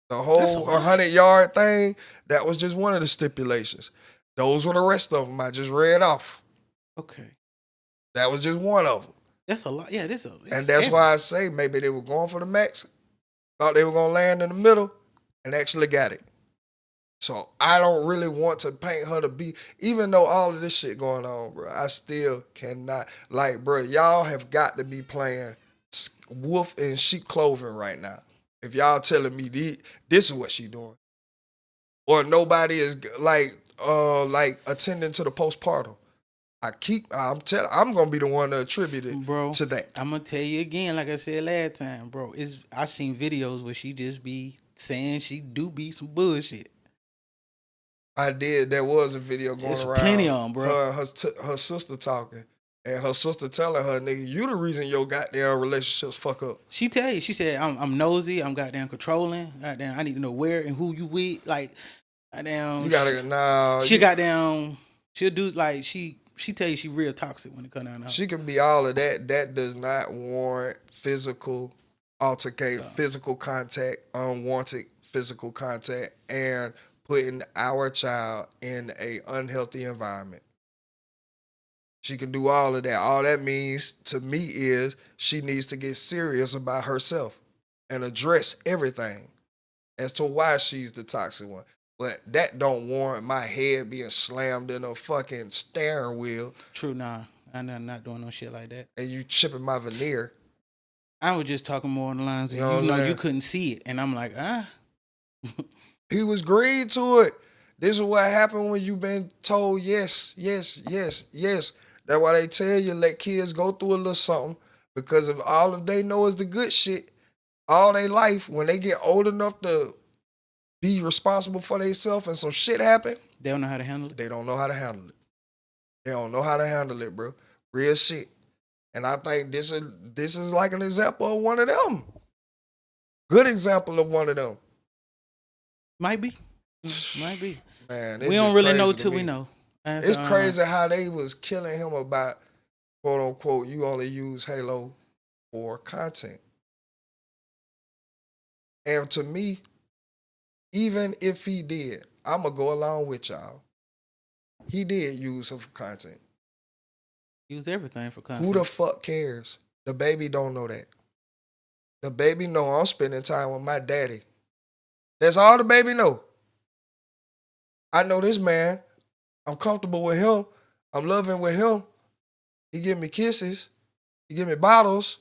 The whole 100-yard thing, that was just one of the stipulations. Those were the rest of them I just read off. Okay. That was just one of them. That's a lot. Yeah, and that's why I say maybe they were going for the max. Thought they were going to land in the middle and actually got it. So I don't really want to paint her to be, even though all of this shit going on, bro, I still cannot. Like, bro, y'all have got to be playing wolf in sheep clothing right now. If y'all telling me this is what she doing. Or nobody is like attending to the postpartum. I'm gonna be the one to attribute it to that. I'm gonna tell you again, like I said last time, bro. I seen videos where she just be saying she do be some bullshit. I did. There was a video going around. Plenty on, bro. Her sister talking, and her sister telling her, "Nigga, you the reason your goddamn relationships fuck up." She tell you, she said, "I'm nosy. I'm goddamn controlling. Goddamn, I need to know where and who you with. Like, goddamn, you gotta now. She goddamn, she'll do like she tell you she real toxic when it come down to her. She can be all of that. That does not warrant physical physical contact, unwanted physical contact, and putting our child in an unhealthy environment. She can do all of that. All that means to me is she needs to get serious about herself and address everything as to why she's the toxic one. But that don't warrant my head being slammed in a fucking steering wheel. True, nah. I'm not doing no shit like that. And you chipping my veneer. I was just talking more on the lines of, you couldn't see it. And I'm like, He was agreed to it. This is what happened when you've been told yes. That's why they tell you let kids go through a little something, because if all of they know is the good shit all their life, when they get old enough to be responsible for themselves and some shit happen, they don't know how to handle it. They don't know how to handle it. They don't know how to handle it, bro. Real shit. And I think this is like an example of one of them. Good example of one of them. Might be. Man, we don't really know till we know. It's crazy how they was killing him about, quote unquote, you only use Halo for content. And to me, even if he did, I'm going to go along with y'all. He did use her for content. Use everything for content. Who the fuck cares? The baby don't know that. The baby know I'm spending time with my daddy. That's all the baby know. I know this man. I'm comfortable with him. I'm loving with him. He give me kisses. He give me bottles,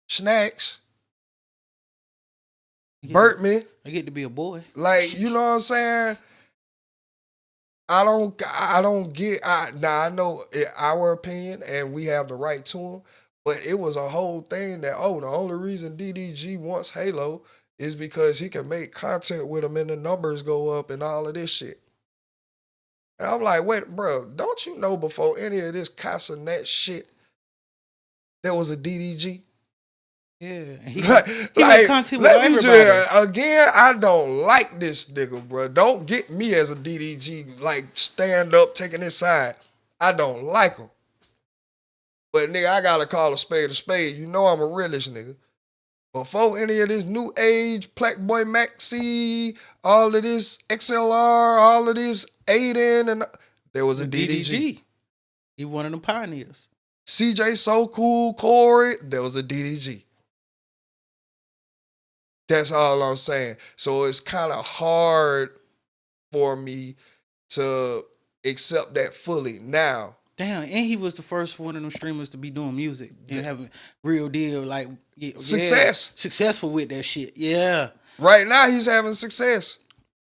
snacks. Burp me. I get to be a boy. Like, you know what I'm saying? I don't get. Now I know our opinion, and we have the right to him. But it was a whole thing that, the only reason DDG wants Halo is because he can make content with him and the numbers go up and all of this shit. And I'm like, wait, bro, don't you know before any of this Casanet shit, there was a DDG? Yeah. He made content with everybody. Again, I don't like this nigga, bro. Don't get me as a DDG, like, stand up, taking his side. I don't like him. But, nigga, I gotta call a spade a spade. You know I'm a realist, nigga. Before any of this new age, Blackboy Maxi, all of this XLR, all of this Aiden, and there was a DDG. He one of them pioneers. CJ So Cool, Corey, there was a DDG. That's all I'm saying. So it's kind of hard for me to accept that fully now. Damn, and he was the first one of them streamers to be doing music and having real deal, like, successful with that shit. Yeah. Right now, he's having success.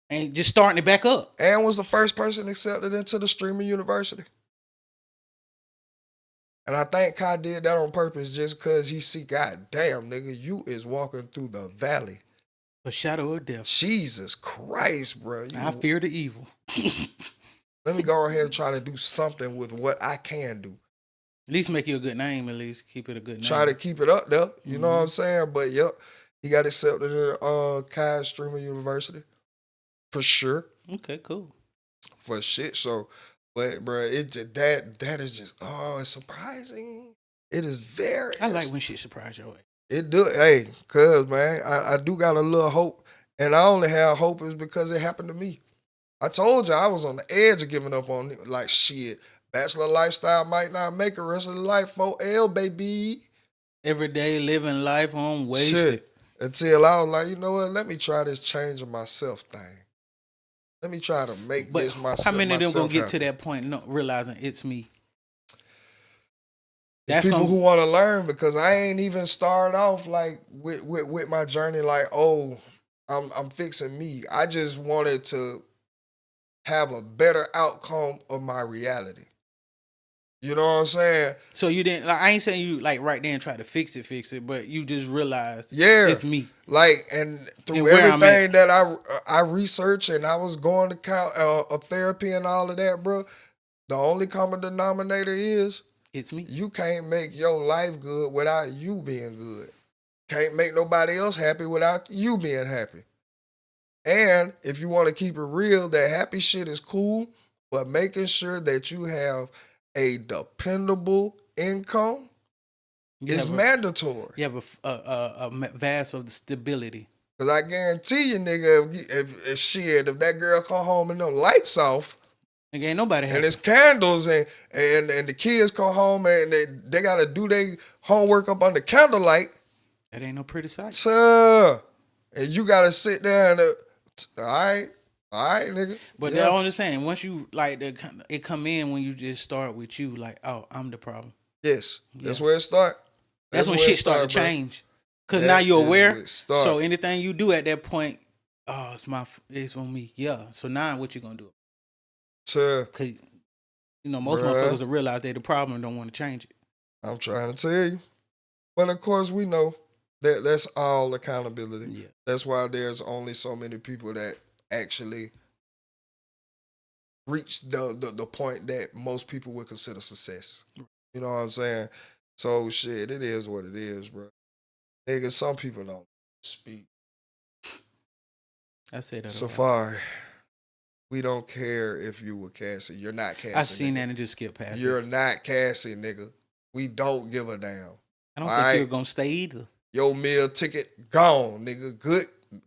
And just starting it back up. And was the first person accepted into the streaming university. And I think Kai did that on purpose just because he see, God damn, nigga, you is walking through the valley. A shadow of death. Jesus Christ, bro. I fear the evil. Let me go ahead and try to do something with what I can do. At least make you a good name, at least. Keep it a good name. Try to keep it up there. You know what I'm saying? But, yep, he got accepted in Kai Streamer University. For sure. Okay, cool. For shit, so... But bro, that is just it's surprising. It is very. I like when shit surprise your way. It do. Hey, cuz man, I do got a little hope, and I only have hope is because it happened to me. I told you I was on the edge of giving up on it. Like shit, bachelor lifestyle might not make it rest of the life. 4L baby. Every day living life on wasted. Shit. Until I was like, you know what? Let me try this change of myself thing. Let me try to make this myself. How many of them gonna get happy. to that point, realizing it's me? It's people who want to learn because I ain't even started off like with my journey. Like, oh, I'm fixing me. I just wanted to have a better outcome of my reality. You know what I'm saying? So you didn't like. I ain't saying you like right then try to fix it, but you just realized, it's me. Like, and through everything that I researched and I was going to therapy and all of that, bro. The only common denominator is it's me. You can't make your life good without you being good. Can't make nobody else happy without you being happy. And if you want to keep it real, that happy shit is cool, but making sure that you have a dependable income is mandatory. You have a vast of the stability. Because I guarantee you, nigga, if that girl come home and no lights off, nigga, ain't nobody happy. And it's candles and the kids come home and they got to do their homework up under candlelight. That ain't no pretty sight. Sir, and you got to sit there and, all right, nigga. But that's all I'm just saying. Once you, like, it come in when you just start with you, like, oh, I'm the problem. Yes, that's where it start. That's when shit start to change. Because now you're aware. So anything you do at that point, oh, it's on me. Yeah. So now what you going to do? Sure. Because, most motherfuckers will realize they the problem and don't want to change it. I'm trying to tell you. But of course, we know that that's all accountability. Yeah. That's why there's only so many people that actually reach the point that most people would consider success. You know what I'm saying? So, shit, it is what it is, bro. Nigga, some people don't speak. I say that. Safari. We don't care if you were Cassie. You're not Cassie. I seen that and just skip past You're not Cassie, nigga. We don't give a damn. I don't think you're gonna stay either. Your meal ticket gone, nigga.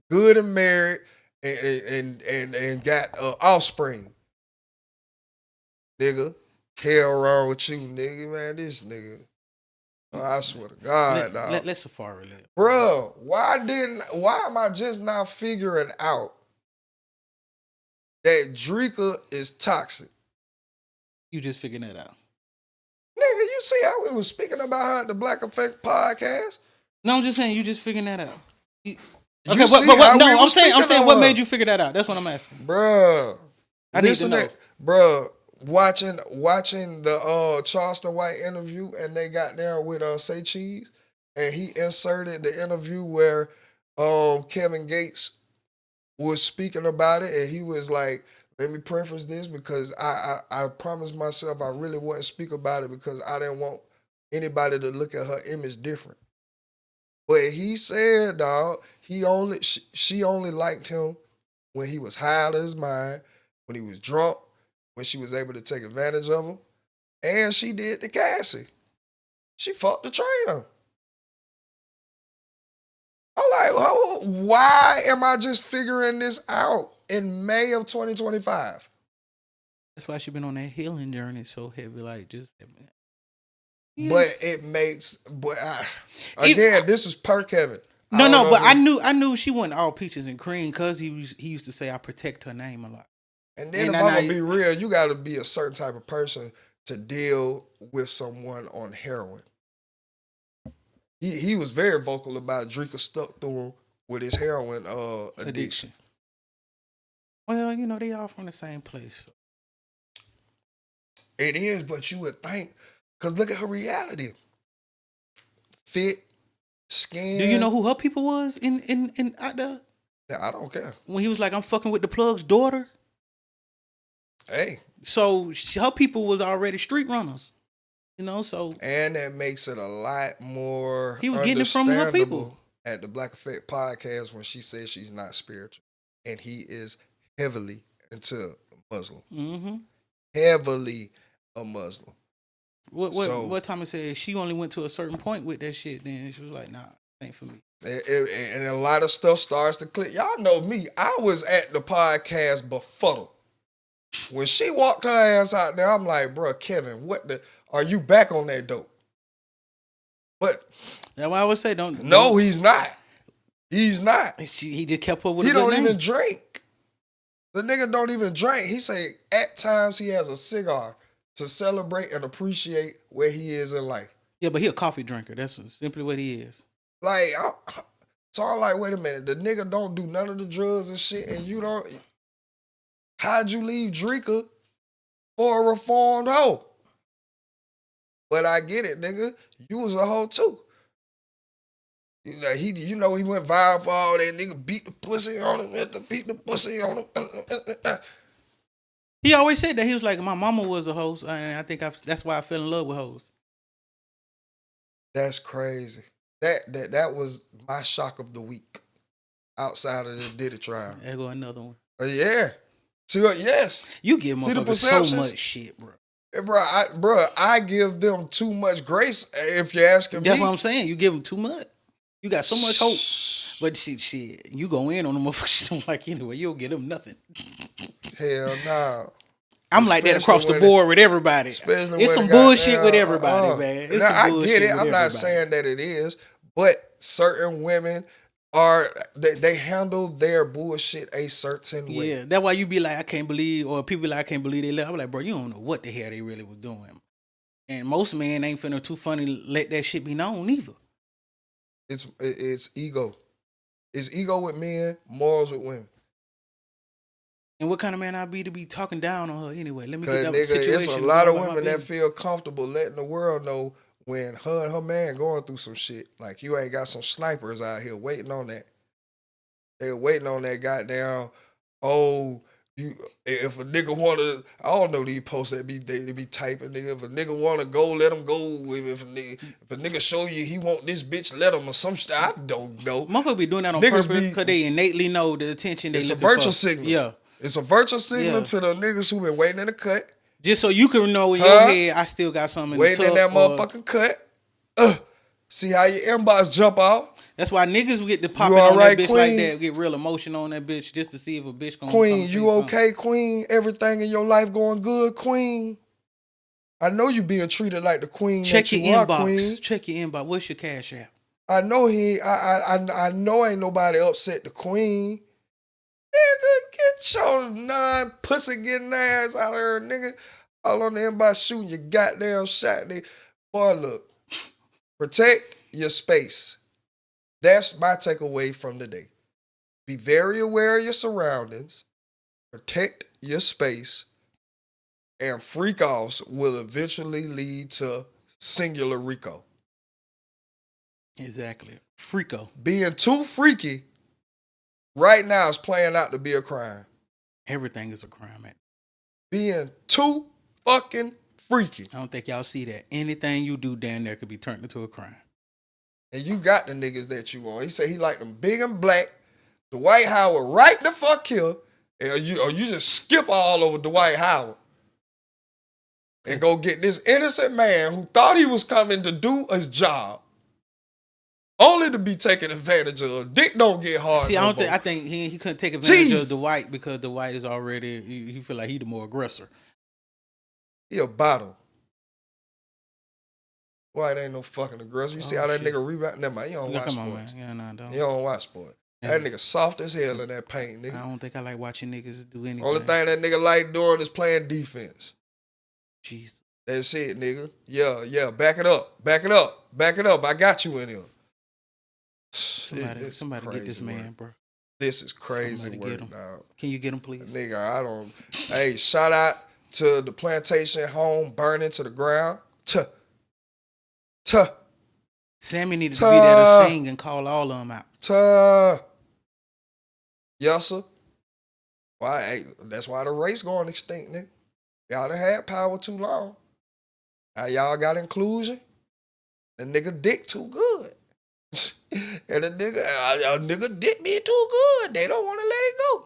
Good and married and got offspring. Nigga. Hell wrong with you, nigga, man. This nigga. Oh, I swear to God, dog. Let Safari live. Bro, why am I just not figuring out that Drika is toxic? You just figuring that out. Nigga, you see how we was speaking about her at the Black Effect podcast? No, I'm just saying you just figuring that out. I'm saying what made you figure that out? That's what I'm asking. Bruh. I need to know. Bruh, watching the Charleston White interview and they got there with Say Cheese and he inserted the interview where Kevin Gates was speaking about it and he was like, let me preface this because I promised myself I really wouldn't speak about it because I didn't want anybody to look at her image different. But he said, dog, she only liked him when he was high out of his mind, when he was drunk, when she was able to take advantage of him. And she did to Cassie. She fucked the trainer. I'm like, why am I just figuring this out in May of 2025? That's why she been on that healing journey so heavy, like just. Yeah. But it makes, this is per Kevin. No, but I knew she wasn't all peaches and cream because he used to say I protect her name a lot. And then if I'm gonna be real, you got to be a certain type of person to deal with someone on heroin. He was very vocal about Drika stuck through him with his heroin addiction. Well, they all from the same place. So. It is, but you would think, because look at her reality. Fit, skin. Do you know who her people was in out there? Yeah, I don't care. When he was like, I'm fucking with the plug's daughter. Hey. So her people was already street runners. So. And that makes it a lot more he was getting it from her people. At the Black Effect podcast when she says she's not spiritual. And he is heavily into Muslim. Mm-hmm. heavily a Muslim. What Tommy said, she only went to a certain point with that shit, then she was like, nah, ain't for me. And a lot of stuff starts to click. Y'all know me. I was at the podcast befuddled. When she walked her ass out there, I'm like, bro, Kevin, are you back on that dope? But that's why I would say don't. No, he's not. He's not. He just kept up with. He don't even drink. The nigga don't even drink. He say at times he has a cigar to celebrate and appreciate where he is in life. Yeah, but he a coffee drinker. That's simply what he is. Like, so I'm like, wait a minute. The nigga don't do none of the drugs and shit, and you don't. How'd you leave Drika for a reformed hoe? But I get it, nigga. You was a hoe too. He went viral for all that. Nigga beat the pussy on him, beat the pussy on him. He always said that. He was like, my mama was a hoe, and I think that's why I fell in love with hoes. That's crazy. That was my shock of the week. Outside of the Diddy trial. There go another one. Yeah. See, yes. You give motherfuckers so much shit, bro. I give them too much grace. If you're asking me, that's what I'm saying. You give them too much. You got so much hope, but shit, you go in on them motherfuckers. Don't like anyway. You don't get them nothing. Hell nah. I'm like that across the board with everybody. It's some bullshit with everybody, man. It's I get it. I'm not saying that it is, but certain women they handle their bullshit a certain way. Yeah, that's why you be like, I can't believe, or people like, I can't believe they left. I'm like, bro, you don't know what the hell they really was doing. And most men ain't finna too funny to let that shit be known either. It's ego. It's ego with men, morals with women. And what kind of man I be to be talking down on her anyway? Let me get that nigga, situation. It's a lot of women that feel comfortable letting the world know when her and her man going through some shit. Like, you ain't got some snipers out here waiting on that. They waiting on that goddamn, if a nigga wanna, I don't know these posts that they be typing, nigga. If a nigga wanna go, let him go. If a nigga show you he want this bitch, let him, or some shit. I don't know. Motherfuckers be doing that on purpose because they innately know the attention they looking for. It's a virtual signal. Yeah. It's a virtual signal to the niggas who been waiting in the cut. Just so you can know in your head, I still got something in the waiting in that motherfucking cut. See how your inbox jump off. That's why niggas get to pop it on that bitch like that, get real emotion on that bitch just to see if a bitch gonna Queen, you okay, Queen? Everything in your life going good, Queen? I know you being treated like the queen. Check your inbox. Queen. Check your inbox. What's your cash app? I know I know ain't nobody upset the queen. Nigga, get your non-pussy getting ass out of her, nigga. All on the inbox shooting your goddamn shot. Boy, look. Protect your space. That's my takeaway from the day. Be very aware of your surroundings. Protect your space. And freak-offs will eventually lead to singular Rico. Exactly. Freako. Being too freaky right now is playing out to be a crime. Everything is a crime, man. Being too fucking freaky. I don't think y'all see that. Anything you do down there could be turned into a crime. And you got the niggas that you want. He said he like them big and black. Dwight Howard right the fuck here. Or you just skip all over Dwight Howard. And go get this innocent man who thought he was coming to do his job. Only to be taken advantage of. Dick don't get hard. See, I think he couldn't take advantage of Dwight because Dwight is already, he feel like he the more aggressor. He a bottom. Dwight ain't no fucking aggressor. You see how that nigga rebound? Never mind, you don't watch sports. Yeah, no, I don't. You don't watch sports. Yeah. That nigga soft as hell in that paint, nigga. I don't think I like watching niggas do anything. Only thing that nigga like doing is playing defense. Jesus. That's it, nigga. Yeah. Back it up. I got you in here. Somebody get this man, work. Bro. This is crazy work, dog. Can you get him, please? Nigga, I don't. Hey, shout out to the plantation home burning to the ground. Sammy needed to be there to sing and call all of them out. Yes, sir. That's why the race going extinct, nigga. Y'all done had power too long. Now y'all got inclusion. The nigga dick too good. And a nigga dick be too good. They don't want to let it go.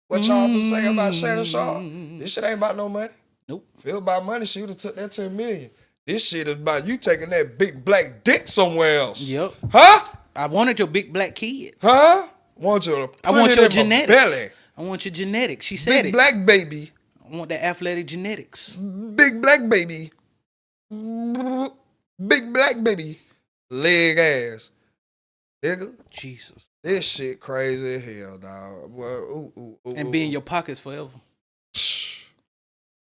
What y'all to say about Shannon Sharp? This shit ain't about no money. Nope. If it was about money, she would have took that 10 million. This shit is about you taking that big black dick somewhere else. Yep. Huh? I wanted your big black kids. Huh? I want your genetics. belly. I want your genetics. She said big black baby. I want that athletic genetics. Big black baby. Big black baby. Leg ass. Nigga. Jesus. This shit crazy as hell, dog. Well, and be in your pockets forever.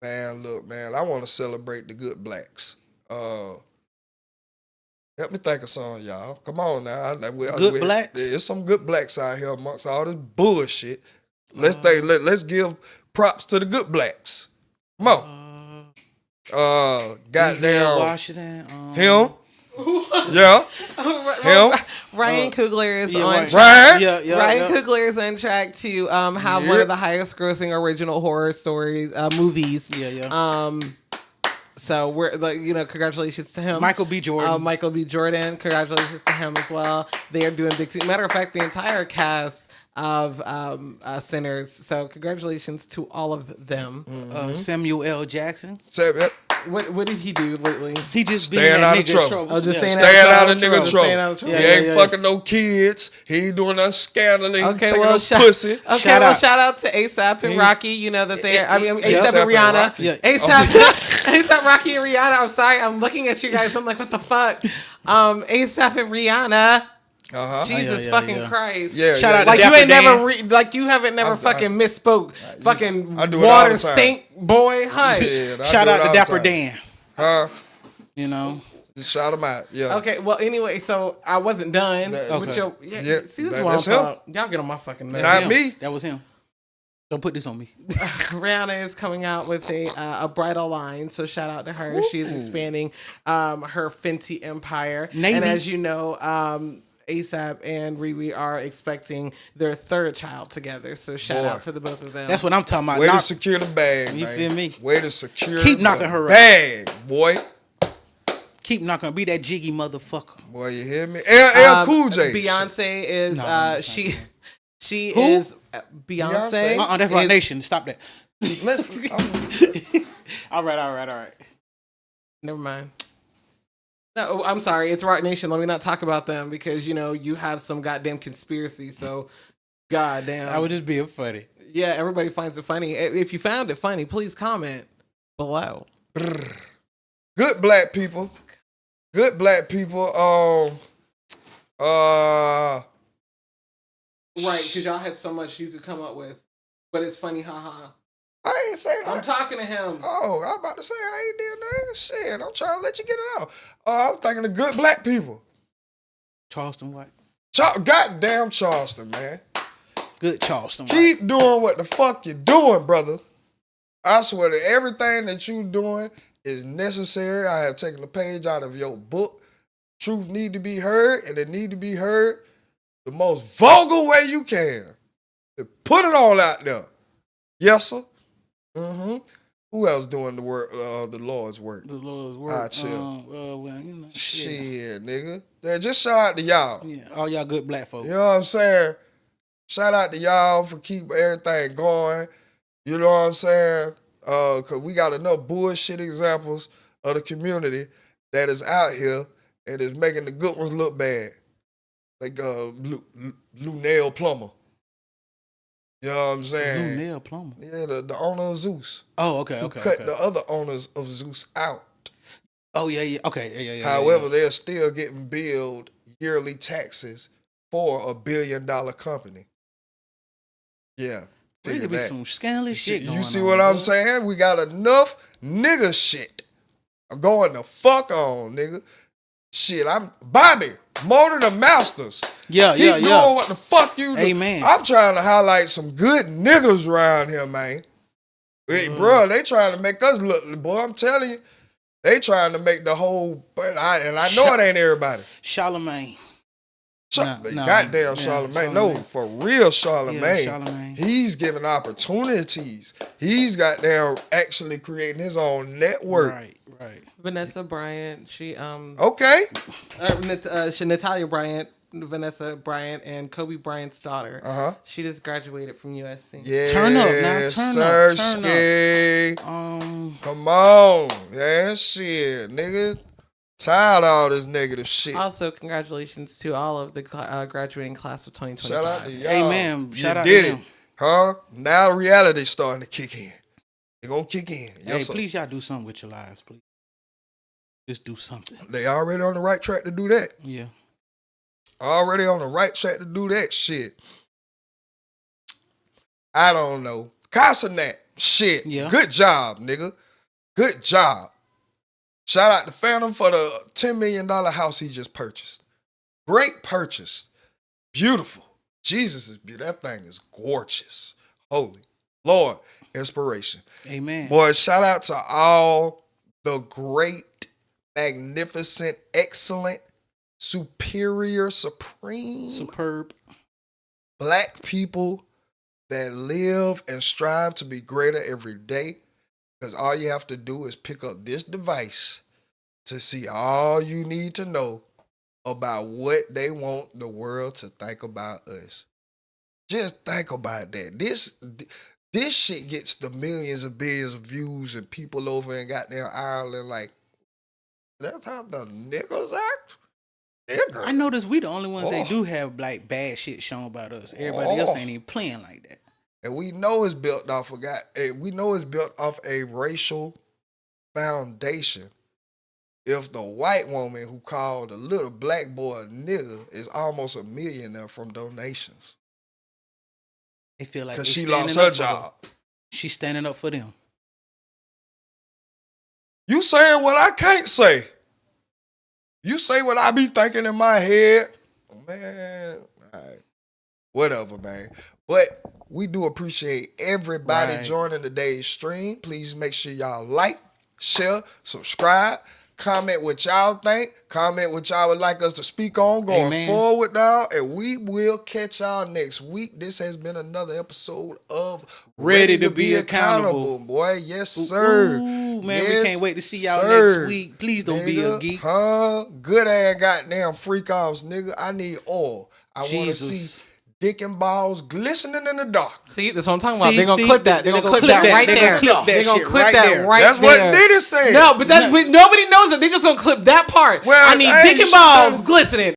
Man, look, man, I want to celebrate the good blacks. Help me think of something, y'all. Come on now. Good blacks? There's some good blacks out here amongst all this bullshit. Let's give props to the good blacks. Come on. Goddamn. Washington. Him. Yeah. Him. Ryan Coogler is on Ryan. Ryan Coogler is on track to have one of the highest grossing original horror stories movies. So we're congratulations to him. Michael B. Jordan. Congratulations to him as well. They are doing big. Matter of fact, the entire cast of Sinners. So congratulations to all of them. Samuel L. Jackson. What did he do lately? He just staying out of trouble. Oh, just staying out of nigga trouble. Yeah, he ain't fucking no kids. He ain't doing nothing scandalous. Okay, taking well, no pussy. Okay, shout out to ASAP and Rocky. You know that ASAP and Rihanna. ASAP, Rocky and Rihanna. I'm sorry, I'm looking at you guys. I'm like, what the fuck? ASAP and Rihanna. Jesus fucking Christ! Shout out to like Dapper you ain't Dan. never you haven't never fucking misspoke. Fucking water stink boy. Hi. Shout out to Dapper Dan. You know. Shout him out. Yeah. Okay. Well, anyway, so I wasn't done with your. See, this is what I'm talking. Y'all get on my fucking nerves. Not me. That was him. Don't put this on me. Rihanna is coming out with a bridal line, so shout out to her. She's expanding her Fenty empire, and as you know, ASAP and Riri are expecting their third child together. So shout out to the both of them. That's what I'm talking about. Way to secure the bag, you man. Feel me? Way to secure Keep knocking her bag, boy. Keep knocking her. Be that jiggy motherfucker. Boy, you hear me? LL Cool J. Beyonce is she Who? Is Beyonce. That's Rock Nation. Stop that. All right. Never mind. No, I'm sorry. It's Rock Nation. Let me not talk about them because, you have some goddamn conspiracy. So, goddamn. I was just being funny. Yeah, everybody finds it funny. If you found it funny, please comment below. Good black people. Right, because y'all had so much you could come up with. But it's funny, haha. I ain't saying that. I'm talking to him. Oh, I was about to say I ain't doing that. Shit, I'm trying to let you get it out. I'm thinking of good black people. Charleston White. Goddamn Charleston, man. Good Charleston White. Keep doing what the fuck you're doing, brother. I swear that everything that you doing is necessary. I have taken a page out of your book. Truth need to be heard, and it need to be heard the most vulgar way you can. Put it all out there. Yes, sir. Mm-hmm. Who else doing the work? The Lord's work. The Lord's work. Chill. Shit, nigga. Yeah, just shout out to y'all. Yeah, all y'all good black folks. You know what I'm saying? Shout out to y'all for keeping everything going. You know what I'm saying? Cause we got enough bullshit examples of the community that is out here and is making the good ones look bad. Like Lunel Plumber. You know what I'm saying? Lunel Plumber. Yeah, the owner of Zeus. Oh, okay. Cut the other owners of Zeus out. Oh, yeah. Okay, yeah. However, they're still getting billed yearly taxes for $1 billion company. Yeah. There could be some scandalous shit going on. You see what I'm saying? We got enough nigga shit. I'm going the fuck on, nigga. Shit, I'm Bobby, more than the Masters. Yeah. Keep doing what the fuck you do. Amen. I'm trying to highlight some good niggas around here, man. Hey, bro, they trying to make us look, boy, I'm telling you, they trying to make the whole, and I know it ain't everybody. Charlemagne. Goddamn Charlemagne. No, for real Charlemagne. Yeah, Charlemagne. He's giving opportunities. He's goddamn actually creating his own network. Right. Vanessa Bryant, she okay. Natalia Bryant, Vanessa Bryant and Kobe Bryant's daughter. She just graduated from USC. Yeah, turn up now, turn up. Come on, yeah, shit, nigga. Tired of all this negative shit. Also, congratulations to all of the graduating class of 2025. Shout out to y'all. Amen. Shout out did to it, them. huh? Now reality starting to kick in. They gonna kick in. Hey, please, y'all do something with your lives, please. Just do something. They already on the right track to do that. Yeah. Already on the right track to do that shit. I don't know. Casanat, shit. Yeah. Good job, nigga. Good job. Shout out to Phantom for the $10 million house he just purchased. Great purchase. Beautiful. Jesus is beautiful. That thing is gorgeous. Holy Lord, inspiration. Amen. Boy, shout out to all the great, magnificent, excellent, superior, superb black people that live and strive to be greater every day. Because all you have to do is pick up this device to see all you need to know about what they want the world to think about us. Just think about that. This shit gets the millions and billions of views and people over in goddamn Ireland like, that's how the niggas act? Nigga. I noticed we the only ones that do have like bad shit shown about us. Everybody else ain't even playing like that. And we know it's built off a racial foundation. If the white woman who called a little black boy a nigga is almost a millionaire from donations. They feel like because she lost her job. She's standing up for them. You saying what I can't say. You say what I be thinking in my head. Man, all right. Whatever, man. But we do appreciate everybody joining today's stream. Please make sure y'all like, share, subscribe, comment what y'all think, comment what y'all would like us to speak on going forward now, and we will catch y'all next week. This has been another episode of Ready to Be Accountable. Boy. Yes, sir. Ooh, man, yes, we can't wait to see y'all next week. Please don't be a geek. Good ass goddamn freak offs, nigga. I need oil. I want to see dick and balls glistening in the dark. See, that's what I'm talking about. They're going to clip that. They're going to clip that right there. They're going to clip that right there. That's what Diddy said. No, but nobody knows that. They're just going to clip that part. Well, I need dick and balls glistening.